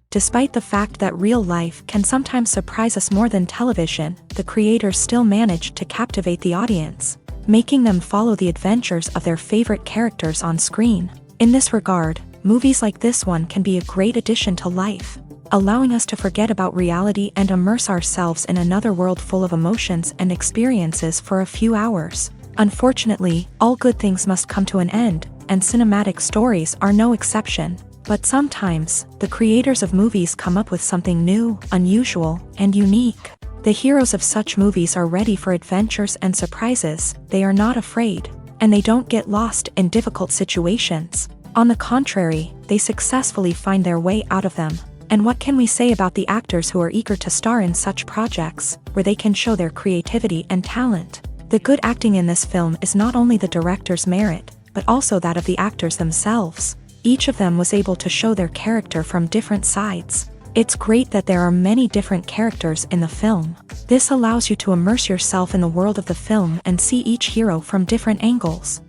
Despite the fact that real life can sometimes surprise us more than television, the creators still manage to captivate the audience, making them follow the adventures of their favorite characters on screen. In this regard, movies like this one can be a great addition to life, allowing us to forget about reality and immerse ourselves in another world full of emotions and experiences for a few hours. Unfortunately, all good things must come to an end, and cinematic stories are no exception. But sometimes, the creators of movies come up with something new, unusual, and unique. The heroes of such movies are ready for adventures and surprises, they are not afraid, and they don't get lost in difficult situations. On the contrary, they successfully find their way out of them. And what can we say about the actors who are eager to star in such projects, where they can show their creativity and talent? The good acting in this film is not only the director's merit, but also that of the actors themselves. Each of them was able to show their character from different sides. It's great that there are many different characters in the film. This allows you to immerse yourself in the world of the film and see each hero from different angles.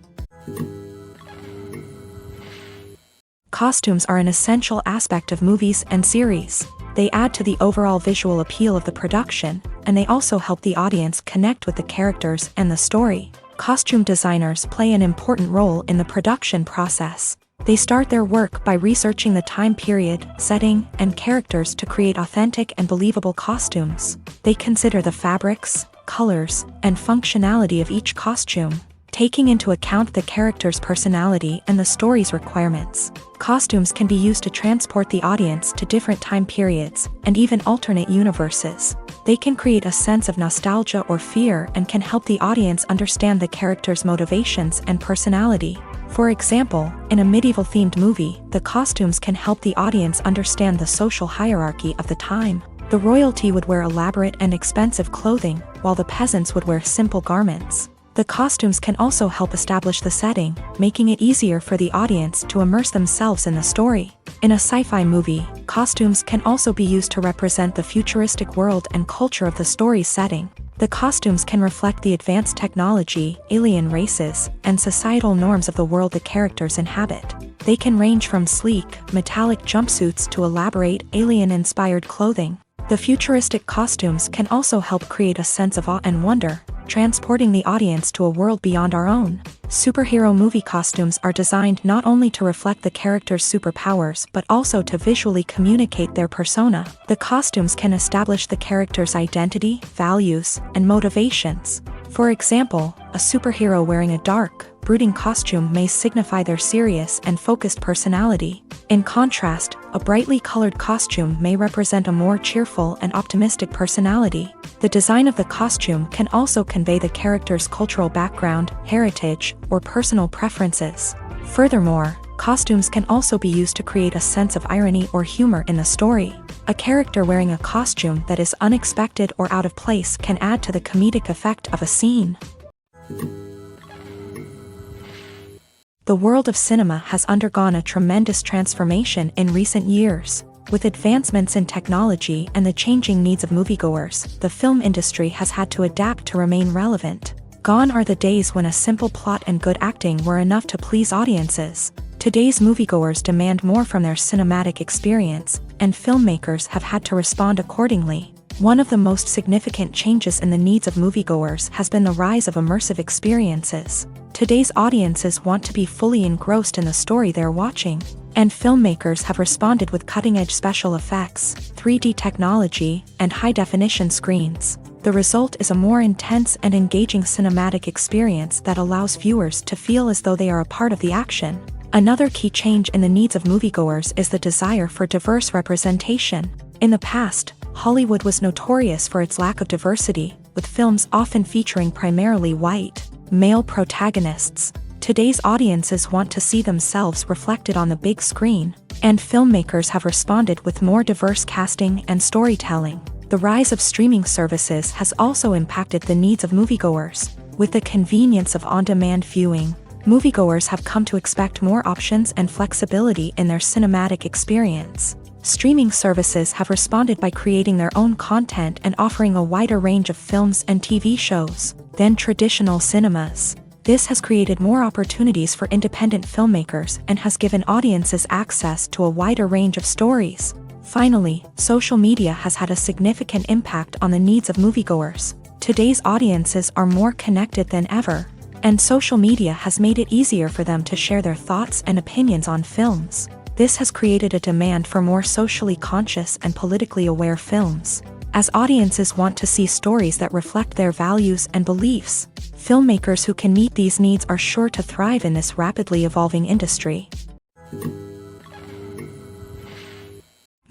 Costumes are an essential aspect of movies and series. They add to the overall visual appeal of the production, and they also help the audience connect with the characters and the story. Costume designers play an important role in the production process. They start their work by researching the time period, setting, and characters to create authentic and believable costumes. They consider the fabrics, colors, and functionality of each costume, taking into account the character's personality and the story's requirements. Costumes can be used to transport the audience to different time periods, and even alternate universes. They can create a sense of nostalgia or fear and can help the audience understand the character's motivations and personality. For example, in a medieval-themed movie, the costumes can help the audience understand the social hierarchy of the time. The royalty would wear elaborate and expensive clothing, while the peasants would wear simple garments. The costumes can also help establish the setting, making it easier for the audience to immerse themselves in the story. In a sci-fi movie, costumes can also be used to represent the futuristic world and culture of the story's setting. The costumes can reflect the advanced technology, alien races, and societal norms of the world the characters inhabit. They can range from sleek, metallic jumpsuits to elaborate, alien-inspired clothing. The futuristic costumes can also help create a sense of awe and wonder, transporting the audience to a world beyond our own. Superhero movie costumes are designed not only to reflect the character's superpowers but also to visually communicate their persona. The costumes can establish the character's identity, values, and motivations. For example, a superhero wearing a dark, brooding costume may signify their serious and focused personality. In contrast, a brightly colored costume may represent a more cheerful and optimistic personality. The design of the costume can also convey the character's cultural background, heritage, or personal preferences. Furthermore, costumes can also be used to create a sense of irony or humor in the story. A character wearing a costume that is unexpected or out of place can add to the comedic effect of a scene. The world of cinema has undergone a tremendous transformation in recent years. With advancements in technology and the changing needs of moviegoers, the film industry has had to adapt to remain relevant. Gone are the days when a simple plot and good acting were enough to please audiences. Today's moviegoers demand more from their cinematic experience, and filmmakers have had to respond accordingly. One of the most significant changes in the needs of moviegoers has been the rise of immersive experiences. Today's audiences want to be fully engrossed in the story they're watching, and filmmakers have responded with cutting-edge special effects, 3D technology, and high-definition screens. The result is a more intense and engaging cinematic experience that allows viewers to feel as though they are a part of the action. Another key change in the needs of moviegoers is the desire for diverse representation. In the past, Hollywood was notorious for its lack of diversity, with films often featuring primarily white, male protagonists. Today's audiences want to see themselves reflected on the big screen, and filmmakers have responded with more diverse casting and storytelling. The rise of streaming services has also impacted the needs of moviegoers. With the convenience of on-demand viewing, moviegoers have come to expect more options and flexibility in their cinematic experience. Streaming services have responded by creating their own content and offering a wider range of films and TV shows than traditional cinemas. This has created more opportunities for independent filmmakers and has given audiences access to a wider range of stories. Finally, social media has had a significant impact on the needs of moviegoers. Today's audiences are more connected than ever, and social media has made it easier for them to share their thoughts and opinions on films. This has created a demand for more socially conscious and politically aware films. As audiences want to see stories that reflect their values and beliefs, filmmakers who can meet these needs are sure to thrive in this rapidly evolving industry.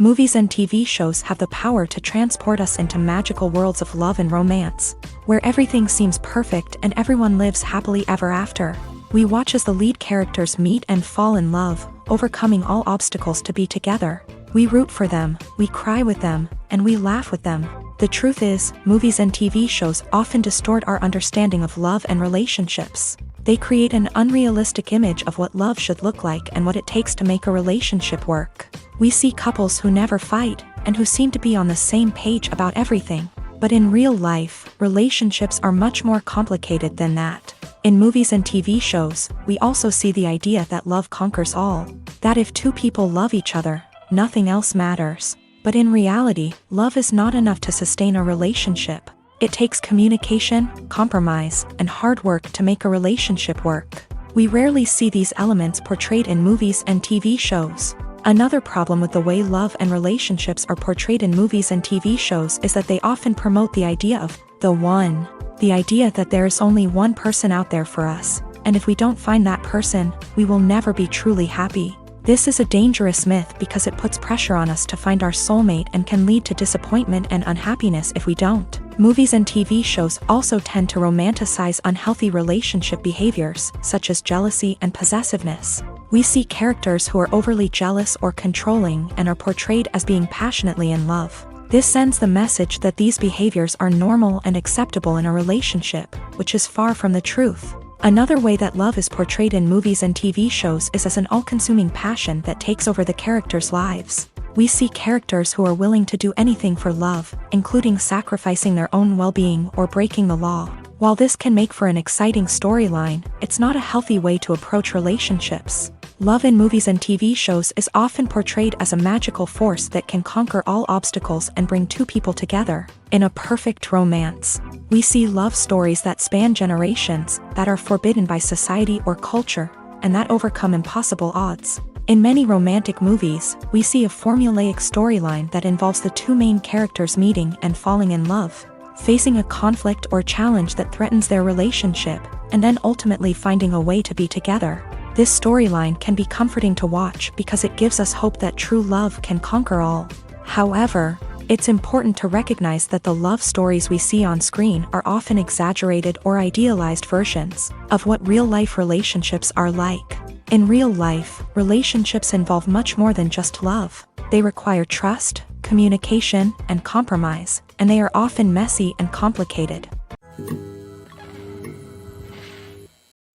Movies and TV shows have the power to transport us into magical worlds of love and romance, where everything seems perfect and everyone lives happily ever after. We watch as the lead characters meet and fall in love, overcoming all obstacles to be together. We root for them, we cry with them, and we laugh with them. The truth is, movies and TV shows often distort our understanding of love and relationships. They create an unrealistic image of what love should look like and what it takes to make a relationship work. We see couples who never fight, and who seem to be on the same page about everything. But in real life, relationships are much more complicated than that. In movies and TV shows, we also see the idea that love conquers all. That if two people love each other, nothing else matters. But in reality, love is not enough to sustain a relationship. It takes communication, compromise, and hard work to make a relationship work. We rarely see these elements portrayed in movies and TV shows. Another problem with the way love and relationships are portrayed in movies and TV shows is that they often promote the idea of the one. The idea that there is only one person out there for us, and if we don't find that person, we will never be truly happy. This is a dangerous myth because it puts pressure on us to find our soulmate and can lead to disappointment and unhappiness if we don't. Movies and TV shows also tend to romanticize unhealthy relationship behaviors, such as jealousy and possessiveness. We see characters who are overly jealous or controlling and are portrayed as being passionately in love. This sends the message that these behaviors are normal and acceptable in a relationship, which is far from the truth. Another way that love is portrayed in movies and TV shows is as an all-consuming passion that takes over the characters' lives. We see characters who are willing to do anything for love, including sacrificing their own well-being or breaking the law. While this can make for an exciting storyline, it's not a healthy way to approach relationships. Love in movies and TV shows is often portrayed as a magical force that can conquer all obstacles and bring two people together. In a perfect romance, we see love stories that span generations, that are forbidden by society or culture, and that overcome impossible odds. In many romantic movies, we see a formulaic storyline that involves the two main characters meeting and falling in love, facing a conflict or challenge that threatens their relationship, and then ultimately finding a way to be together. This storyline can be comforting to watch because it gives us hope that true love can conquer all. However, it's important to recognize that the love stories we see on screen are often exaggerated or idealized versions of what real-life relationships are like. In real life, relationships involve much more than just love. They require trust, communication, and compromise, and they are often messy and complicated.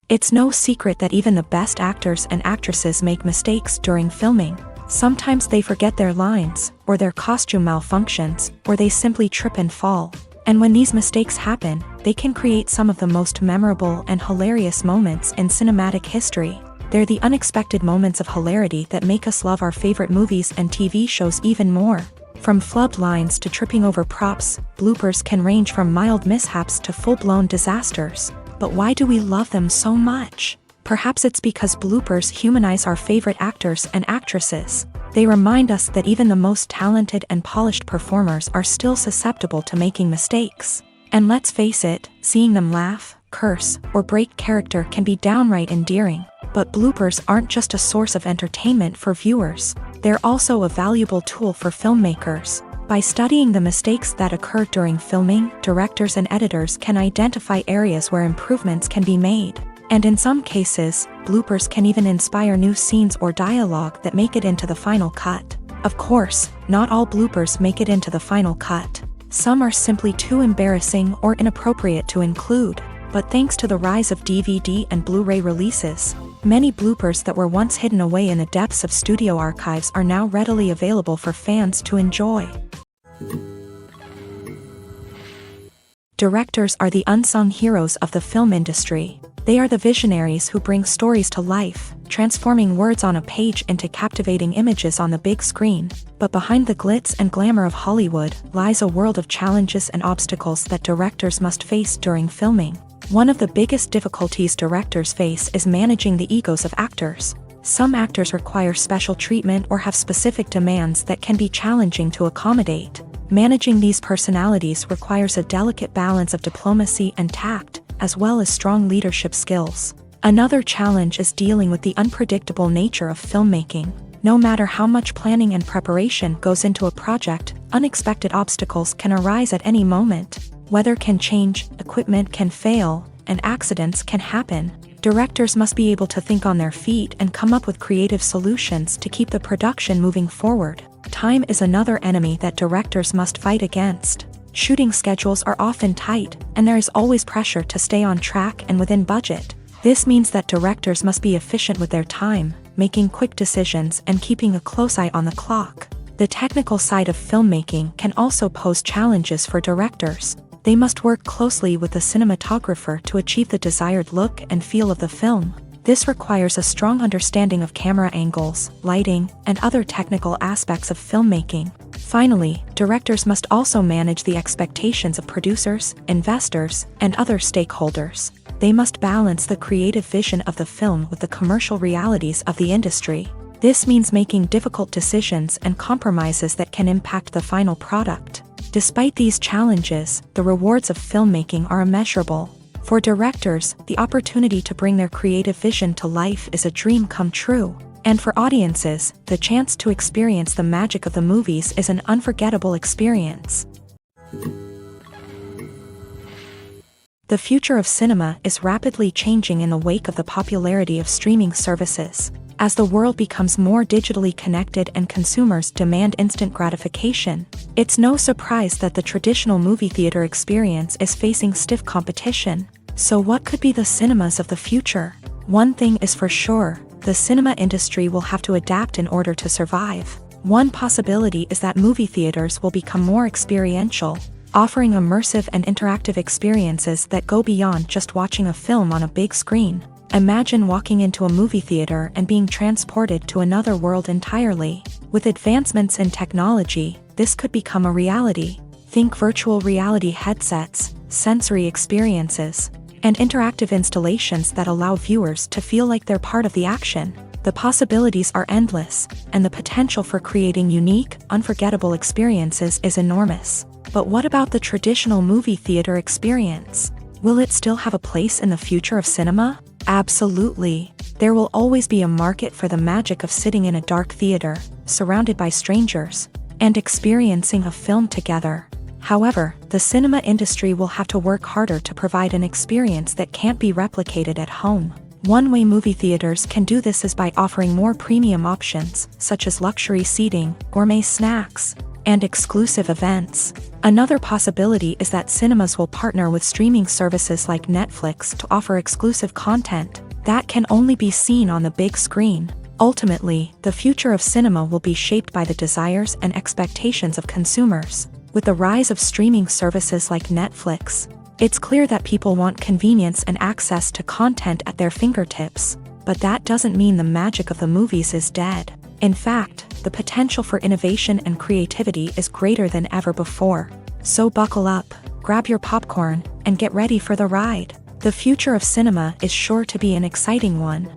It's no secret that even the best actors and actresses make mistakes during filming. Sometimes they forget their lines, or their costume malfunctions, or they simply trip and fall. And when these mistakes happen, they can create some of the most memorable and hilarious moments in cinematic history. They're the unexpected moments of hilarity that make us love our favorite movies and TV shows even more. From flubbed lines to tripping over props, bloopers can range from mild mishaps to full-blown disasters. But why do we love them so much? Perhaps it's because bloopers humanize our favorite actors and actresses. They remind us that even the most talented and polished performers are still susceptible to making mistakes. And let's face it, seeing them laugh, curse, or break character can be downright endearing. But bloopers aren't just a source of entertainment for viewers. They're also a valuable tool for filmmakers. By studying the mistakes that occur during filming, directors and editors can identify areas where improvements can be made. And in some cases, bloopers can even inspire new scenes or dialogue that make it into the final cut. Of course, not all bloopers make it into the final cut. Some are simply too embarrassing or inappropriate to include. But thanks to the rise of DVD and Blu-ray releases, many bloopers that were once hidden away in the depths of studio archives are now readily available for fans to enjoy. Directors are the unsung heroes of the film industry. They are the visionaries who bring stories to life, transforming words on a page into captivating images on the big screen. But behind the glitz and glamour of Hollywood lies a world of challenges and obstacles that directors must face during filming. One of the biggest difficulties directors face is managing the egos of actors. Some actors require special treatment or have specific demands that can be challenging to accommodate. Managing these personalities requires a delicate balance of diplomacy and tact, as well as strong leadership skills. Another challenge is dealing with the unpredictable nature of filmmaking. No matter how much planning and preparation goes into a project, unexpected obstacles can arise at any moment. Weather can change, equipment can fail, and accidents can happen. Directors must be able to think on their feet and come up with creative solutions to keep the production moving forward. Time is another enemy that directors must fight against. Shooting schedules are often tight, and there is always pressure to stay on track and within budget. This means that directors must be efficient with their time, making quick decisions and keeping a close eye on the clock. The technical side of filmmaking can also pose challenges for directors. They must work closely with the cinematographer to achieve the desired look and feel of the film. This requires a strong understanding of camera angles, lighting, and other technical aspects of filmmaking. Finally, directors must also manage the expectations of producers, investors, and other stakeholders. They must balance the creative vision of the film with the commercial realities of the industry. This means making difficult decisions and compromises that can impact the final product. Despite these challenges, the rewards of filmmaking are immeasurable. For directors, the opportunity to bring their creative vision to life is a dream come true. And for audiences, the chance to experience the magic of the movies is an unforgettable experience. The future of cinema is rapidly changing in the wake of the popularity of streaming services. As the world becomes more digitally connected and consumers demand instant gratification, it's no surprise that the traditional movie theater experience is facing stiff competition. So what could be the cinemas of the future? One thing is for sure, the cinema industry will have to adapt in order to survive. One possibility is that movie theaters will become more experiential, offering immersive and interactive experiences that go beyond just watching a film on a big screen. Imagine walking into a movie theater and being transported to another world entirely. With advancements in technology, this could become a reality. Think virtual reality headsets, sensory experiences, and interactive installations that allow viewers to feel like they're part of the action. The possibilities are endless, and the potential for creating unique, unforgettable experiences is enormous. But what about the traditional movie theater experience? Will it still have a place in the future of cinema? Absolutely. There will always be a market for the magic of sitting in a dark theater, surrounded by strangers, and experiencing a film together. However, the cinema industry will have to work harder to provide an experience that can't be replicated at home. One way movie theaters can do this is by offering more premium options, such as luxury seating, gourmet snacks, and exclusive events. Another possibility is that cinemas will partner with streaming services like Netflix to offer exclusive content that can only be seen on the big screen. Ultimately, the future of cinema will be shaped by the desires and expectations of consumers. With the rise of streaming services like Netflix, it's clear that people want convenience and access to content at their fingertips. But that doesn't mean the magic of the movies is dead. In fact, the potential for innovation and creativity is greater than ever before. So buckle up, grab your popcorn, and get ready for the ride. The future of cinema is sure to be an exciting one.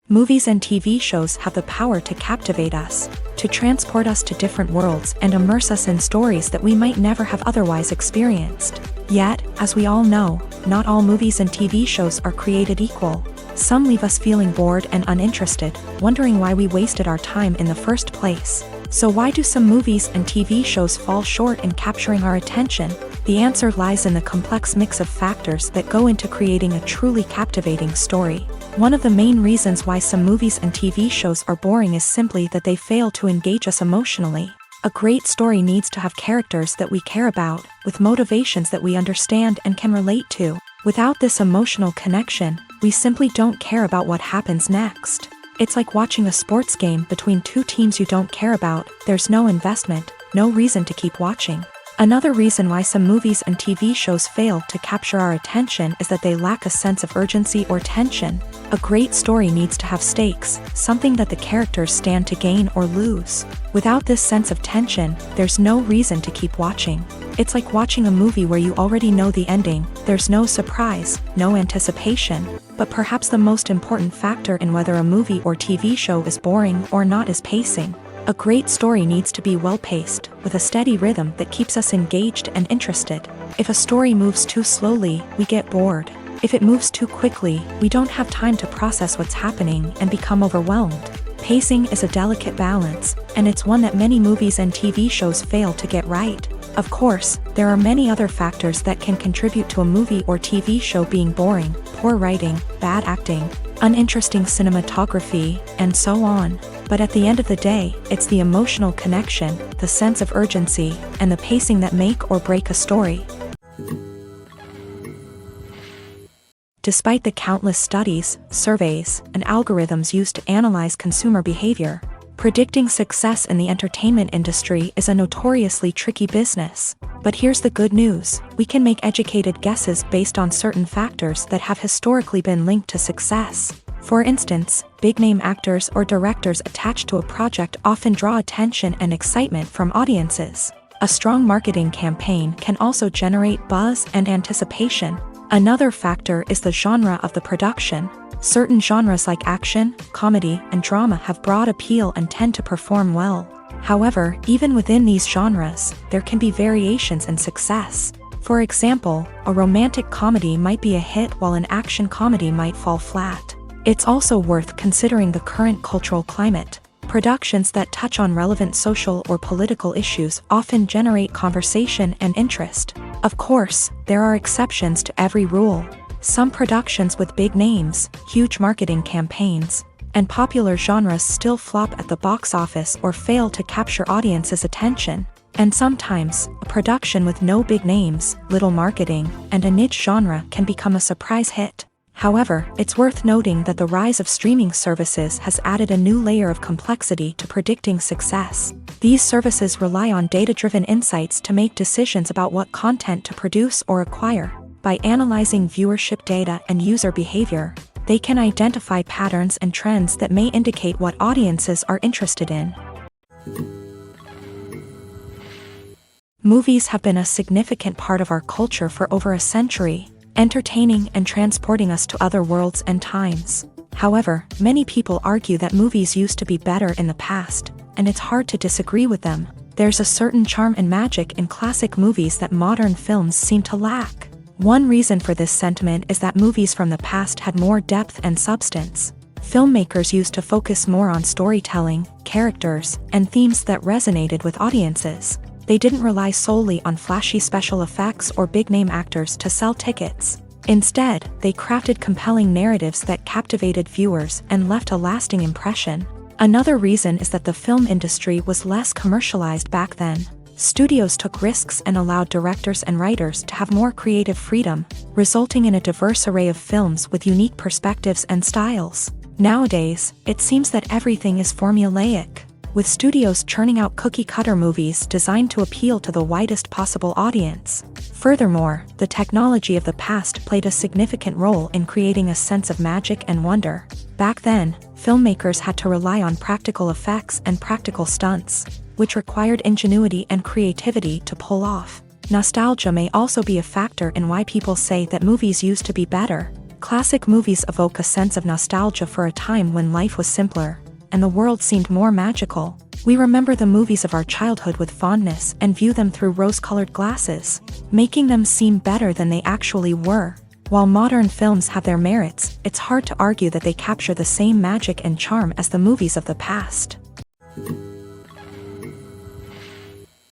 Movies and TV shows have the power to captivate us, to transport us to different worlds and immerse us in stories that we might never have otherwise experienced. Yet, as we all know, not all movies and TV shows are created equal. Some leave us feeling bored and uninterested, wondering why we wasted our time in the first place. So why do some movies and TV shows fall short in capturing our attention? The answer lies in the complex mix of factors that go into creating a truly captivating story. One of the main reasons why some movies and TV shows are boring is simply that they fail to engage us emotionally. A great story needs to have characters that we care about, with motivations that we understand and can relate to. Without this emotional connection, we simply don't care about what happens next. It's like watching a sports game between two teams you don't care about. There's no investment, no reason to keep watching. Another reason why some movies and TV shows fail to capture our attention is that they lack a sense of urgency or tension. A great story needs to have stakes, something that the characters stand to gain or lose. Without this sense of tension, there's no reason to keep watching. It's like watching a movie where you already know the ending, there's no surprise, no anticipation. But perhaps the most important factor in whether a movie or TV show is boring or not is pacing. A great story needs to be well-paced, with a steady rhythm that keeps us engaged and interested. If a story moves too slowly, we get bored. If it moves too quickly, we don't have time to process what's happening and become overwhelmed. Pacing is a delicate balance, and it's one that many movies and TV shows fail to get right. Of course, there are many other factors that can contribute to a movie or TV show being boring: poor writing, bad acting, uninteresting cinematography, and so on. But at the end of the day, it's the emotional connection, the sense of urgency, and the pacing that make or break a story. Despite the countless studies, surveys, and algorithms used to analyze consumer behavior, predicting success in the entertainment industry is a notoriously tricky business. But here's the good news: we can make educated guesses based on certain factors that have historically been linked to success. For instance, big-name actors or directors attached to a project often draw attention and excitement from audiences. A strong marketing campaign can also generate buzz and anticipation. Another factor is the genre of the production. Certain genres like action, comedy, and drama have broad appeal and tend to perform well. However, even within these genres, there can be variations in success. For example, a romantic comedy might be a hit while an action comedy might fall flat. It's also worth considering the current cultural climate. Productions that touch on relevant social or political issues often generate conversation and interest. Of course, there are exceptions to every rule. Some productions with big names, huge marketing campaigns, and popular genres still flop at the box office or fail to capture audiences' attention. And sometimes, a production with no big names, little marketing, and a niche genre can become a surprise hit. However, it's worth noting that the rise of streaming services has added a new layer of complexity to predicting success. These services rely on data-driven insights to make decisions about what content to produce or acquire. By analyzing viewership data and user behavior, they can identify patterns and trends that may indicate what audiences are interested in. Movies have been a significant part of our culture for over a century, entertaining and transporting us to other worlds and times. However, many people argue that movies used to be better in the past, and it's hard to disagree with them. There's a certain charm and magic in classic movies that modern films seem to lack. One reason for this sentiment is that movies from the past had more depth and substance. Filmmakers used to focus more on storytelling, characters, and themes that resonated with audiences. They didn't rely solely on flashy special effects or big-name actors to sell tickets. Instead, they crafted compelling narratives that captivated viewers and left a lasting impression. Another reason is that the film industry was less commercialized back then. Studios took risks and allowed directors and writers to have more creative freedom, resulting in a diverse array of films with unique perspectives and styles. Nowadays, it seems that everything is formulaic, with studios churning out cookie-cutter movies designed to appeal to the widest possible audience. Furthermore, the technology of the past played a significant role in creating a sense of magic and wonder. Back then, filmmakers had to rely on practical effects and practical stunts, which required ingenuity and creativity to pull off. Nostalgia may also be a factor in why people say that movies used to be better. Classic movies evoke a sense of nostalgia for a time when life was simpler, and the world seemed more magical. We remember the movies of our childhood with fondness and view them through rose-colored glasses, making them seem better than they actually were. While modern films have their merits, it's hard to argue that they capture the same magic and charm as the movies of the past.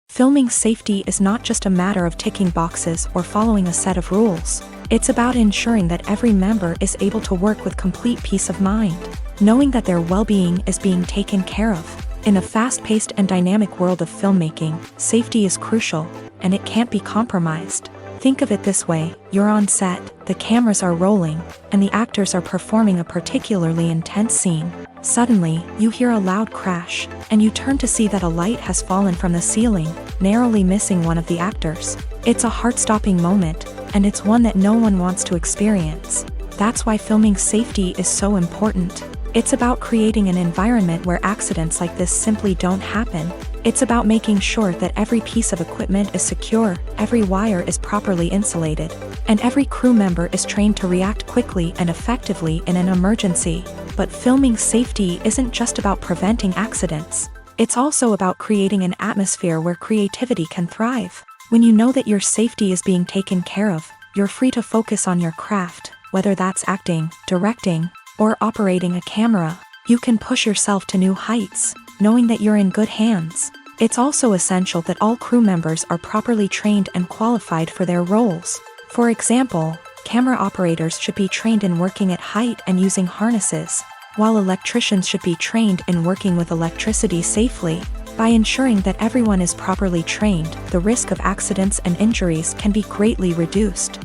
Filming safety is not just a matter of ticking boxes or following a set of rules. It's about ensuring that every member is able to work with complete peace of mind, knowing that their well-being is being taken care of. In a fast-paced and dynamic world of filmmaking, safety is crucial, and it can't be compromised. Think of it this way, you're on set, the cameras are rolling, and the actors are performing a particularly intense scene. Suddenly, you hear a loud crash, and you turn to see that a light has fallen from the ceiling, narrowly missing one of the actors. It's a heart-stopping moment, and it's one that no one wants to experience. That's why filming safety is so important. It's about creating an environment where accidents like this simply don't happen. It's about making sure that every piece of equipment is secure, every wire is properly insulated, and every crew member is trained to react quickly and effectively in an emergency. But filming safety isn't just about preventing accidents. It's also about creating an atmosphere where creativity can thrive. When you know that your safety is being taken care of, you're free to focus on your craft, whether that's acting, directing, or operating a camera. You can push yourself to new heights, knowing that you're in good hands. It's also essential that all crew members are properly trained and qualified for their roles. For example, camera operators should be trained in working at height and using harnesses, while electricians should be trained in working with electricity safely. By ensuring that everyone is properly trained, the risk of accidents and injuries can be greatly reduced.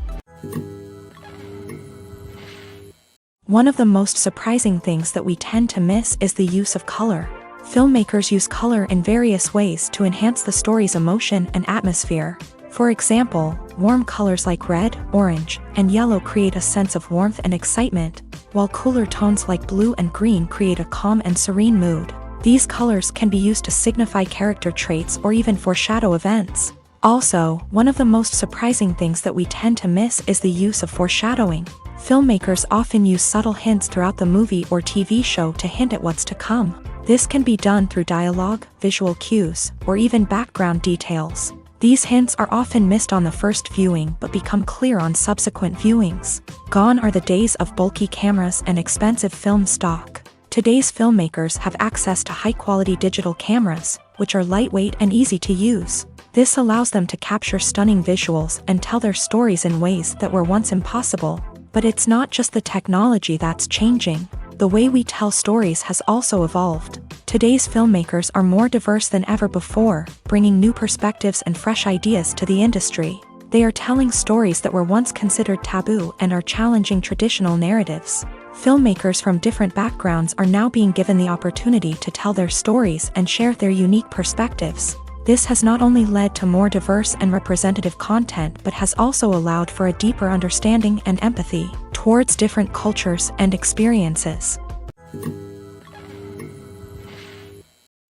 One of the most surprising things that we tend to miss is the use of color. Filmmakers use color in various ways to enhance the story's emotion and atmosphere. For example, warm colors like red, orange, and yellow create a sense of warmth and excitement, while cooler tones like blue and green create a calm and serene mood. These colors can be used to signify character traits or even foreshadow events. Also, one of the most surprising things that we tend to miss is the use of foreshadowing. Filmmakers often use subtle hints throughout the movie or TV show to hint at what's to come. This can be done through dialogue, visual cues, or even background details. These hints are often missed on the first viewing but become clear on subsequent viewings. Gone are the days of bulky cameras and expensive film stock. Today's filmmakers have access to high-quality digital cameras, which are lightweight and easy to use. This allows them to capture stunning visuals and tell their stories in ways that were once impossible. But it's not just the technology that's changing. The way we tell stories has also evolved. Today's filmmakers are more diverse than ever before, bringing new perspectives and fresh ideas to the industry. They are telling stories that were once considered taboo and are challenging traditional narratives. Filmmakers from different backgrounds are now being given the opportunity to tell their stories and share their unique perspectives. This has not only led to more diverse and representative content but has also allowed for a deeper understanding and empathy towards different cultures and experiences.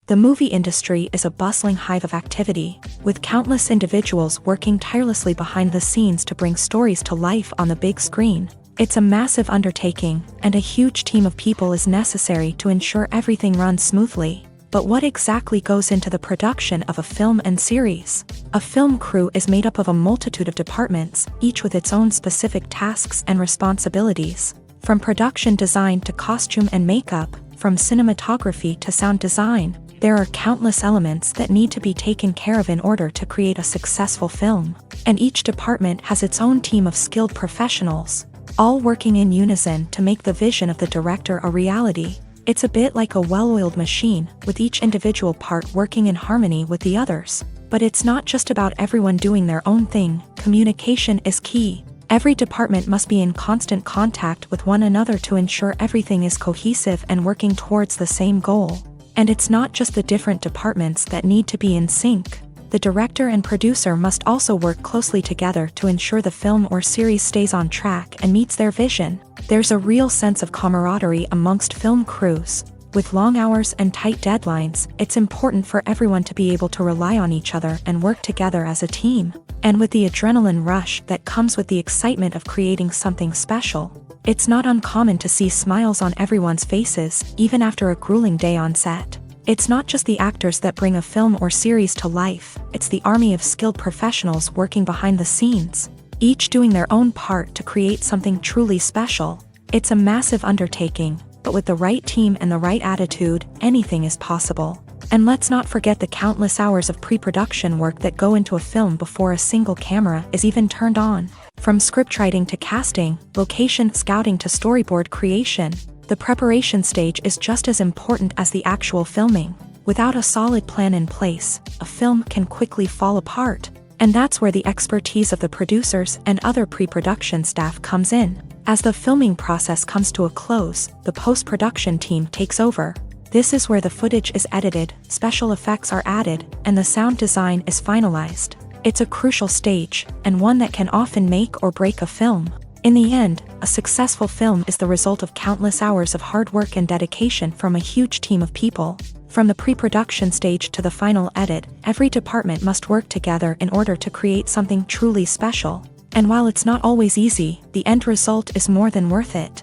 The movie industry is a bustling hive of activity, with countless individuals working tirelessly behind the scenes to bring stories to life on the big screen. It's a massive undertaking, and a huge team of people is necessary to ensure everything runs smoothly. But what exactly goes into the production of a film and series? A film crew is made up of a multitude of departments, each with its own specific tasks and responsibilities. From production design to costume and makeup, from cinematography to sound design, there are countless elements that need to be taken care of in order to create a successful film. And each department has its own team of skilled professionals, all working in unison to make the vision of the director a reality. It's a bit like a well-oiled machine, with each individual part working in harmony with the others. But it's not just about everyone doing their own thing. Communication is key. Every department must be in constant contact with one another to ensure everything is cohesive and working towards the same goal. And it's not just the different departments that need to be in sync. The director and producer must also work closely together to ensure the film or series stays on track and meets their vision. There's a real sense of camaraderie amongst film crews. With long hours and tight deadlines, it's important for everyone to be able to rely on each other and work together as a team. And with the adrenaline rush that comes with the excitement of creating something special, it's not uncommon to see smiles on everyone's faces, even after a grueling day on set. It's not just the actors that bring a film or series to life, it's the army of skilled professionals working behind the scenes, each doing their own part to create something truly special. It's a massive undertaking, but with the right team and the right attitude, anything is possible. And let's not forget the countless hours of pre-production work that go into a film before a single camera is even turned on. From scriptwriting to casting, location scouting to storyboard creation, the preparation stage is just as important as the actual filming. Without a solid plan in place, a film can quickly fall apart. And that's where the expertise of the producers and other pre-production staff comes in. As the filming process comes to a close, the post-production team takes over. This is where the footage is edited, special effects are added, and the sound design is finalized. It's a crucial stage, and one that can often make or break a film. In the end, a successful film is the result of countless hours of hard work and dedication from a huge team of people. From the pre-production stage to the final edit, every department must work together in order to create something truly special. And while it's not always easy, the end result is more than worth it.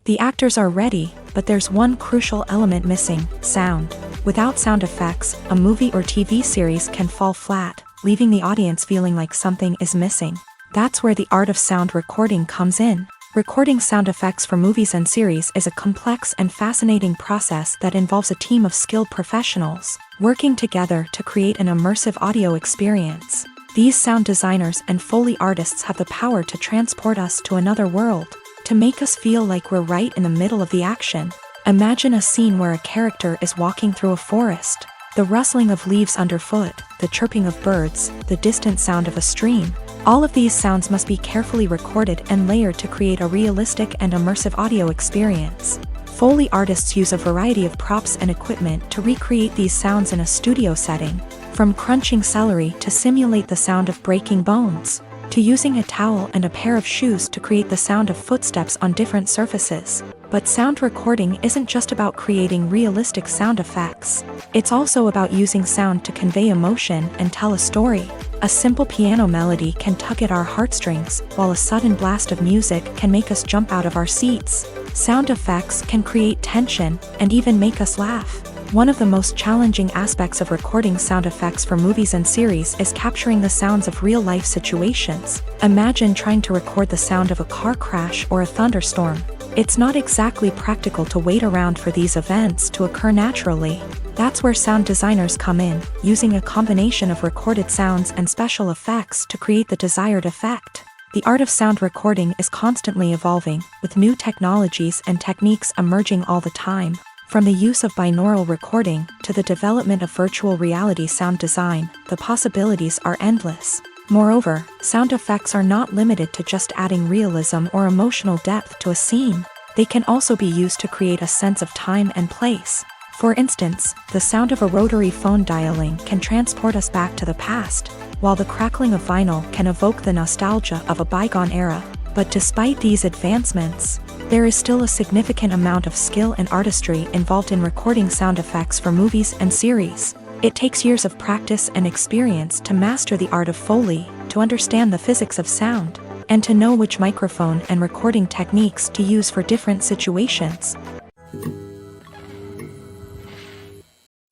The actors are ready, but there's one crucial element missing: sound. Without sound effects, a movie or TV series can fall flat, leaving the audience feeling like something is missing. That's where the art of sound recording comes in. Recording sound effects for movies and series is a complex and fascinating process that involves a team of skilled professionals working together to create an immersive audio experience. These sound designers and Foley artists have the power to transport us to another world, to make us feel like we're right in the middle of the action. Imagine a scene where a character is walking through a forest. The rustling of leaves underfoot, the chirping of birds, the distant sound of a stream. All of these sounds must be carefully recorded and layered to create a realistic and immersive audio experience. Foley artists use a variety of props and equipment to recreate these sounds in a studio setting, from crunching celery to simulate the sound of breaking bones, to using a towel and a pair of shoes to create the sound of footsteps on different surfaces. But sound recording isn't just about creating realistic sound effects. It's also about using sound to convey emotion and tell a story. A simple piano melody can tug at our heartstrings, while a sudden blast of music can make us jump out of our seats. Sound effects can create tension and even make us laugh. One of the most challenging aspects of recording sound effects for movies and series is capturing the sounds of real-life situations. Imagine trying to record the sound of a car crash or a thunderstorm. It's not exactly practical to wait around for these events to occur naturally. That's where sound designers come in, using a combination of recorded sounds and special effects to create the desired effect. The art of sound recording is constantly evolving, with new technologies and techniques emerging all the time. From the use of binaural recording to the development of virtual reality sound design, the possibilities are endless. Moreover, sound effects are not limited to just adding realism or emotional depth to a scene. They can also be used to create a sense of time and place. For instance, the sound of a rotary phone dialing can transport us back to the past, while the crackling of vinyl can evoke the nostalgia of a bygone era. But despite these advancements, there is still a significant amount of skill and artistry involved in recording sound effects for movies and series. It takes years of practice and experience to master the art of Foley, to understand the physics of sound, and to know which microphone and recording techniques to use for different situations.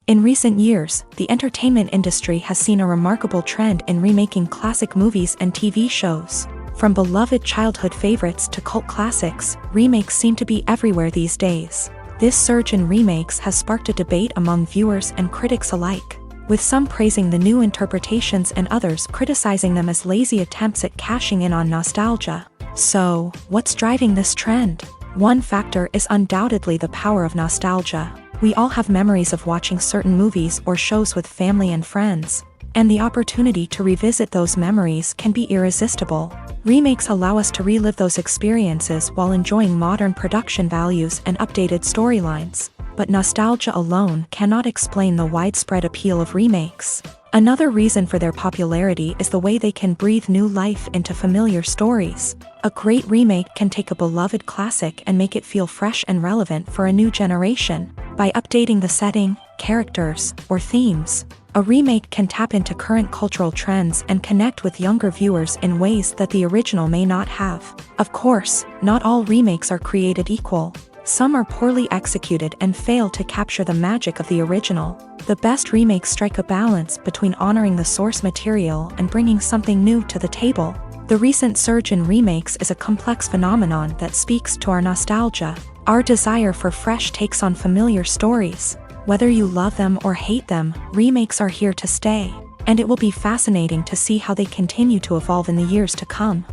In recent years, the entertainment industry has seen a remarkable trend in remaking classic movies and TV shows. From beloved childhood favorites to cult classics, remakes seem to be everywhere these days. This surge in remakes has sparked a debate among viewers and critics alike, with some praising the new interpretations and others criticizing them as lazy attempts at cashing in on nostalgia. So, what's driving this trend? One factor is undoubtedly the power of nostalgia. We all have memories of watching certain movies or shows with family and friends, and the opportunity to revisit those memories can be irresistible. Remakes allow us to relive those experiences while enjoying modern production values and updated storylines. But nostalgia alone cannot explain the widespread appeal of remakes. Another reason for their popularity is the way they can breathe new life into familiar stories. A great remake can take a beloved classic and make it feel fresh and relevant for a new generation. By updating the setting, characters, or themes, a remake can tap into current cultural trends and connect with younger viewers in ways that the original may not have. Of course, not all remakes are created equal. Some are poorly executed and fail to capture the magic of the original. The best remakes strike a balance between honoring the source material and bringing something new to the table. The recent surge in remakes is a complex phenomenon that speaks to our nostalgia, our desire for fresh takes on familiar stories. Whether you love them or hate them, remakes are here to stay, and it will be fascinating to see how they continue to evolve in the years to come.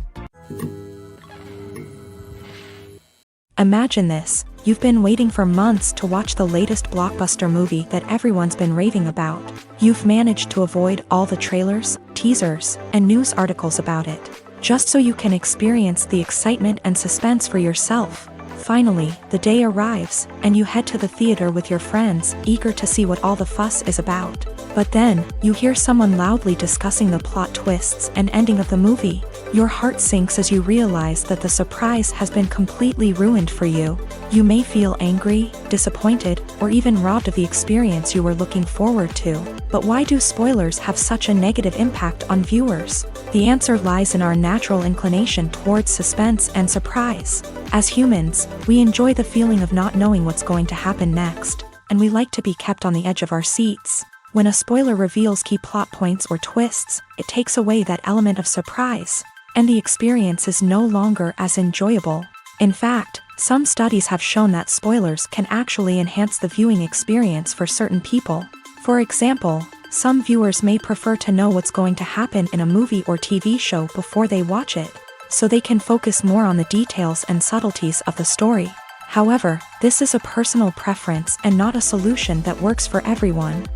Imagine this: You've been waiting for months to watch the latest blockbuster movie that everyone's been raving about. You've managed to avoid all the trailers, teasers, and news articles about it, just so you can experience the excitement and suspense for yourself. Finally, the day arrives, and you head to the theater with your friends, eager to see what all the fuss is about. But then, you hear someone loudly discussing the plot twists and ending of the movie. Your heart sinks as you realize that the surprise has been completely ruined for you. You may feel angry, disappointed, or even robbed of the experience you were looking forward to. But why do spoilers have such a negative impact on viewers? The answer lies in our natural inclination towards suspense and surprise. As humans, we enjoy the feeling of not knowing what's going to happen next, and we like to be kept on the edge of our seats. When a spoiler reveals key plot points or twists, it takes away that element of surprise, and the experience is no longer as enjoyable. In fact, some studies have shown that spoilers can actually enhance the viewing experience for certain people. For example, some viewers may prefer to know what's going to happen in a movie or TV show before they watch it, so they can focus more on the details and subtleties of the story. However, this is a personal preference and not a solution that works for everyone.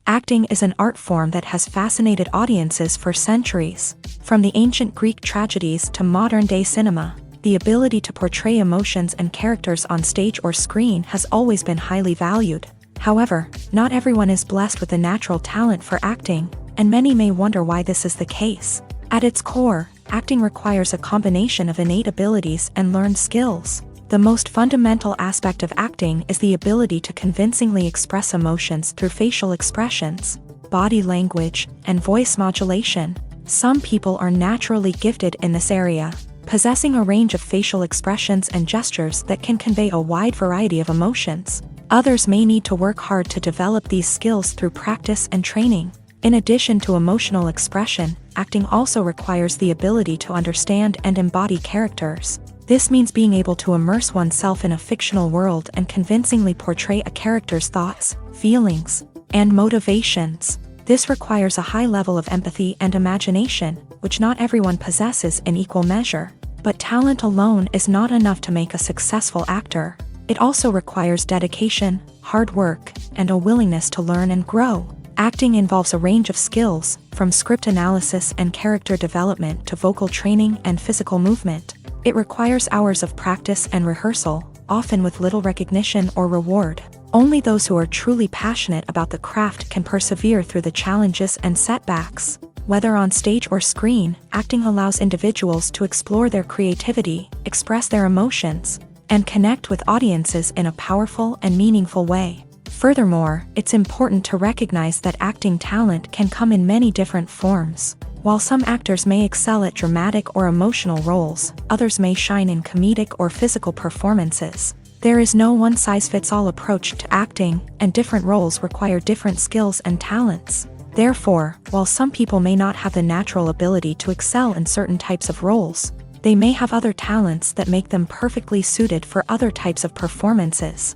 Acting is an art form that has fascinated audiences for centuries. From the ancient Greek tragedies to modern-day cinema, the ability to portray emotions and characters on stage or screen has always been highly valued. However, not everyone is blessed with a natural talent for acting, and many may wonder why this is the case. At its core, acting requires a combination of innate abilities and learned skills. The most fundamental aspect of acting is the ability to convincingly express emotions through facial expressions, body language, and voice modulation. Some people are naturally gifted in this area, possessing a range of facial expressions and gestures that can convey a wide variety of emotions. Others may need to work hard to develop these skills through practice and training. In addition to emotional expression, acting also requires the ability to understand and embody characters. This means being able to immerse oneself in a fictional world and convincingly portray a character's thoughts, feelings, and motivations. This requires a high level of empathy and imagination, which not everyone possesses in equal measure. But talent alone is not enough to make a successful actor. It also requires dedication, hard work, and a willingness to learn and grow. Acting involves a range of skills, from script analysis and character development to vocal training and physical movement. It requires hours of practice and rehearsal, often with little recognition or reward. Only those who are truly passionate about the craft can persevere through the challenges and setbacks. Whether on stage or screen, acting allows individuals to explore their creativity, express their emotions, and connect with audiences in a powerful and meaningful way. Furthermore, it's important to recognize that acting talent can come in many different forms. While some actors may excel at dramatic or emotional roles, others may shine in comedic or physical performances. There is no one-size-fits-all approach to acting, and different roles require different skills and talents. Therefore, while some people may not have the natural ability to excel in certain types of roles, they may have other talents that make them perfectly suited for other types of performances.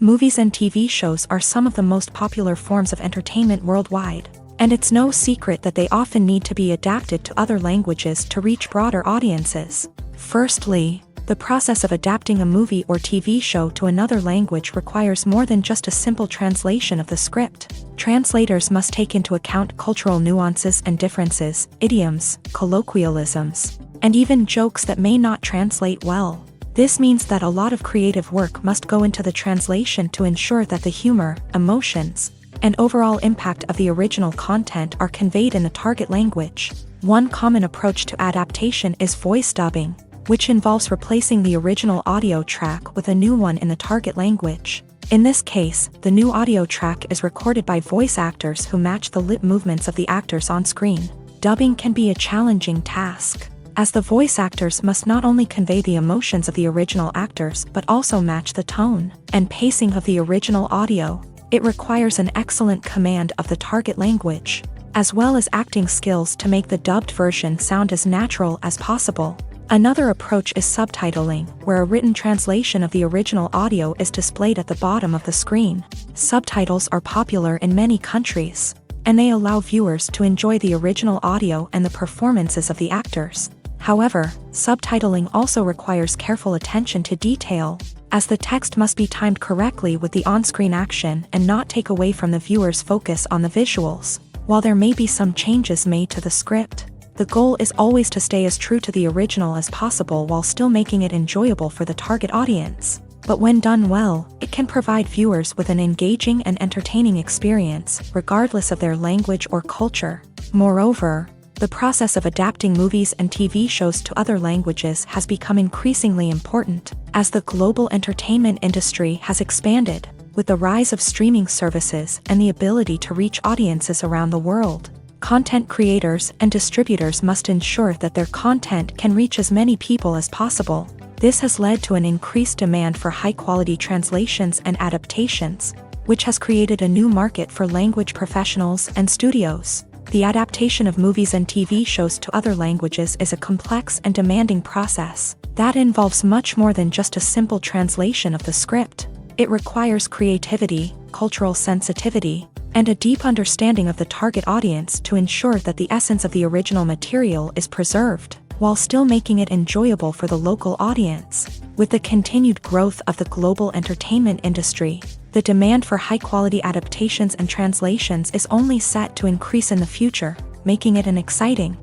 Movies and TV shows are some of the most popular forms of entertainment worldwide, and it's no secret that they often need to be adapted to other languages to reach broader audiences. Firstly, the process of adapting a movie or TV show to another language requires more than just a simple translation of the script. Translators must take into account cultural nuances and differences, idioms, colloquialisms, and even jokes that may not translate well. This means that a lot of creative work must go into the translation to ensure that the humor, emotions, and overall impact of the original content are conveyed in the target language. One common approach to adaptation is voice dubbing, which involves replacing the original audio track with a new one in the target language. In this case, the new audio track is recorded by voice actors who match the lip movements of the actors on screen. Dubbing can be a challenging task, as the voice actors must not only convey the emotions of the original actors but also match the tone and pacing of the original audio. It requires an excellent command of the target language, as well as acting skills to make the dubbed version sound as natural as possible. Another approach is subtitling, where a written translation of the original audio is displayed at the bottom of the screen. Subtitles are popular in many countries. and they allow viewers to enjoy the original audio and the performances of the actors. However, subtitling also requires careful attention to detail, as the text must be timed correctly with the on-screen action and not take away from the viewer's focus on the visuals. While there may be some changes made to the script, the goal is always to stay as true to the original as possible while still making it enjoyable for the target audience. But when done well, it can provide viewers with an engaging and entertaining experience, regardless of their language or culture. Moreover, the process of adapting movies and TV shows to other languages has become increasingly important, as the global entertainment industry has expanded, with the rise of streaming services and the ability to reach audiences around the world. Content creators and distributors must ensure that their content can reach as many people as possible. This has led to an increased demand for high-quality translations and adaptations, which has created a new market for language professionals and studios. The adaptation of movies and TV shows to other languages is a complex and demanding process that involves much more than just a simple translation of the script. It requires creativity, cultural sensitivity, and a deep understanding of the target audience to ensure that the essence of the original material is preserved, while still making it enjoyable for the local audience. With the continued growth of the global entertainment industry, the demand for high-quality adaptations and translations is only set to increase in the future, making it an exciting.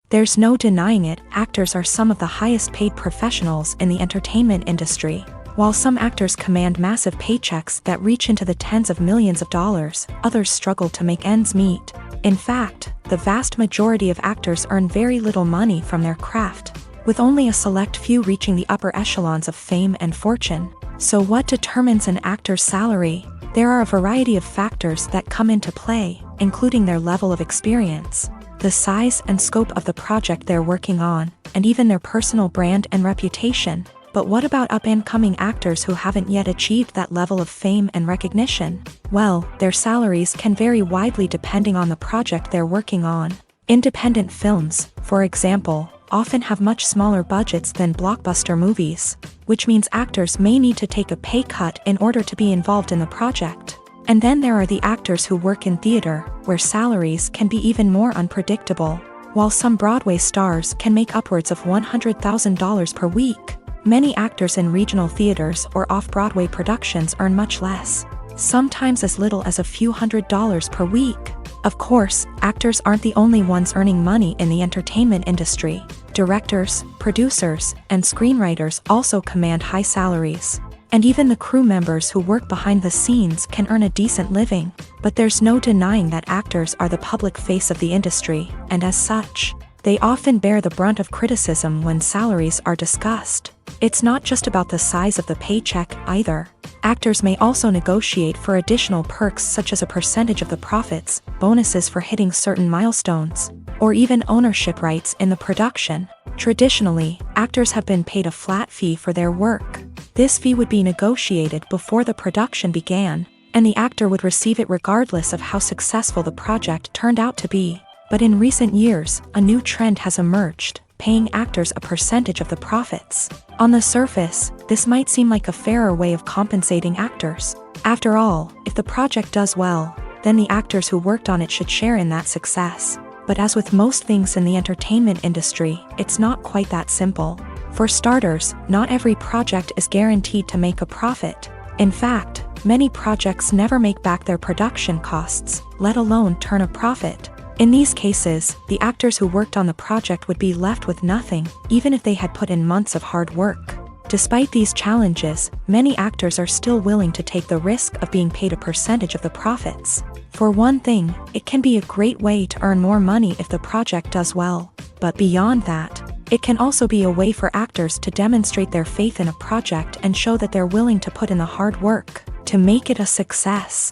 There's no denying it, actors are some of the highest-paid professionals in the entertainment industry. While some actors command massive paychecks that reach into the tens of millions of dollars, others struggle to make ends meet. In fact, the vast majority of actors earn very little money from their craft, with only a select few reaching the upper echelons of fame and fortune. So what determines an actor's salary? There are a variety of factors that come into play, including their level of experience, the size and scope of the project they're working on, and even their personal brand and reputation. But what about up-and-coming actors who haven't yet achieved that level of fame and recognition? Well, their salaries can vary widely depending on the project they're working on. Independent films, for example, often have much smaller budgets than blockbuster movies, which means actors may need to take a pay cut in order to be involved in the project. And then there are the actors who work in theater, where salaries can be even more unpredictable. While some Broadway stars can make upwards of $100,000 per week, many actors in regional theaters or off-Broadway productions earn much less, sometimes as little as a few $100s per week. Of course, actors aren't the only ones earning money in the entertainment industry. Directors, producers, and screenwriters also command high salaries. And even the crew members who work behind the scenes can earn a decent living. But there's no denying that actors are the public face of the industry, and as such, they often bear the brunt of criticism when salaries are discussed. It's not just about the size of the paycheck, either. Actors may also negotiate for additional perks such as a percentage of the profits, bonuses for hitting certain milestones, or even ownership rights in the production. Traditionally, actors have been paid a flat fee for their work. This fee would be negotiated before the production began, and the actor would receive it regardless of how successful the project turned out to be. But in recent years, a new trend has emerged, paying actors a percentage of the profits. On the surface, this might seem like a fairer way of compensating actors. After all, if the project does well, then the actors who worked on it should share in that success. But as with most things in the entertainment industry, it's not quite that simple. For starters, not every project is guaranteed to make a profit. In fact, many projects never make back their production costs, let alone turn a profit. In these cases, the actors who worked on the project would be left with nothing, even if they had put in months of hard work. Despite these challenges, many actors are still willing to take the risk of being paid a percentage of the profits. For one thing, it can be a great way to earn more money if the project does well. But beyond that, it can also be a way for actors to demonstrate their faith in a project and show that they're willing to put in the hard work to make it a success.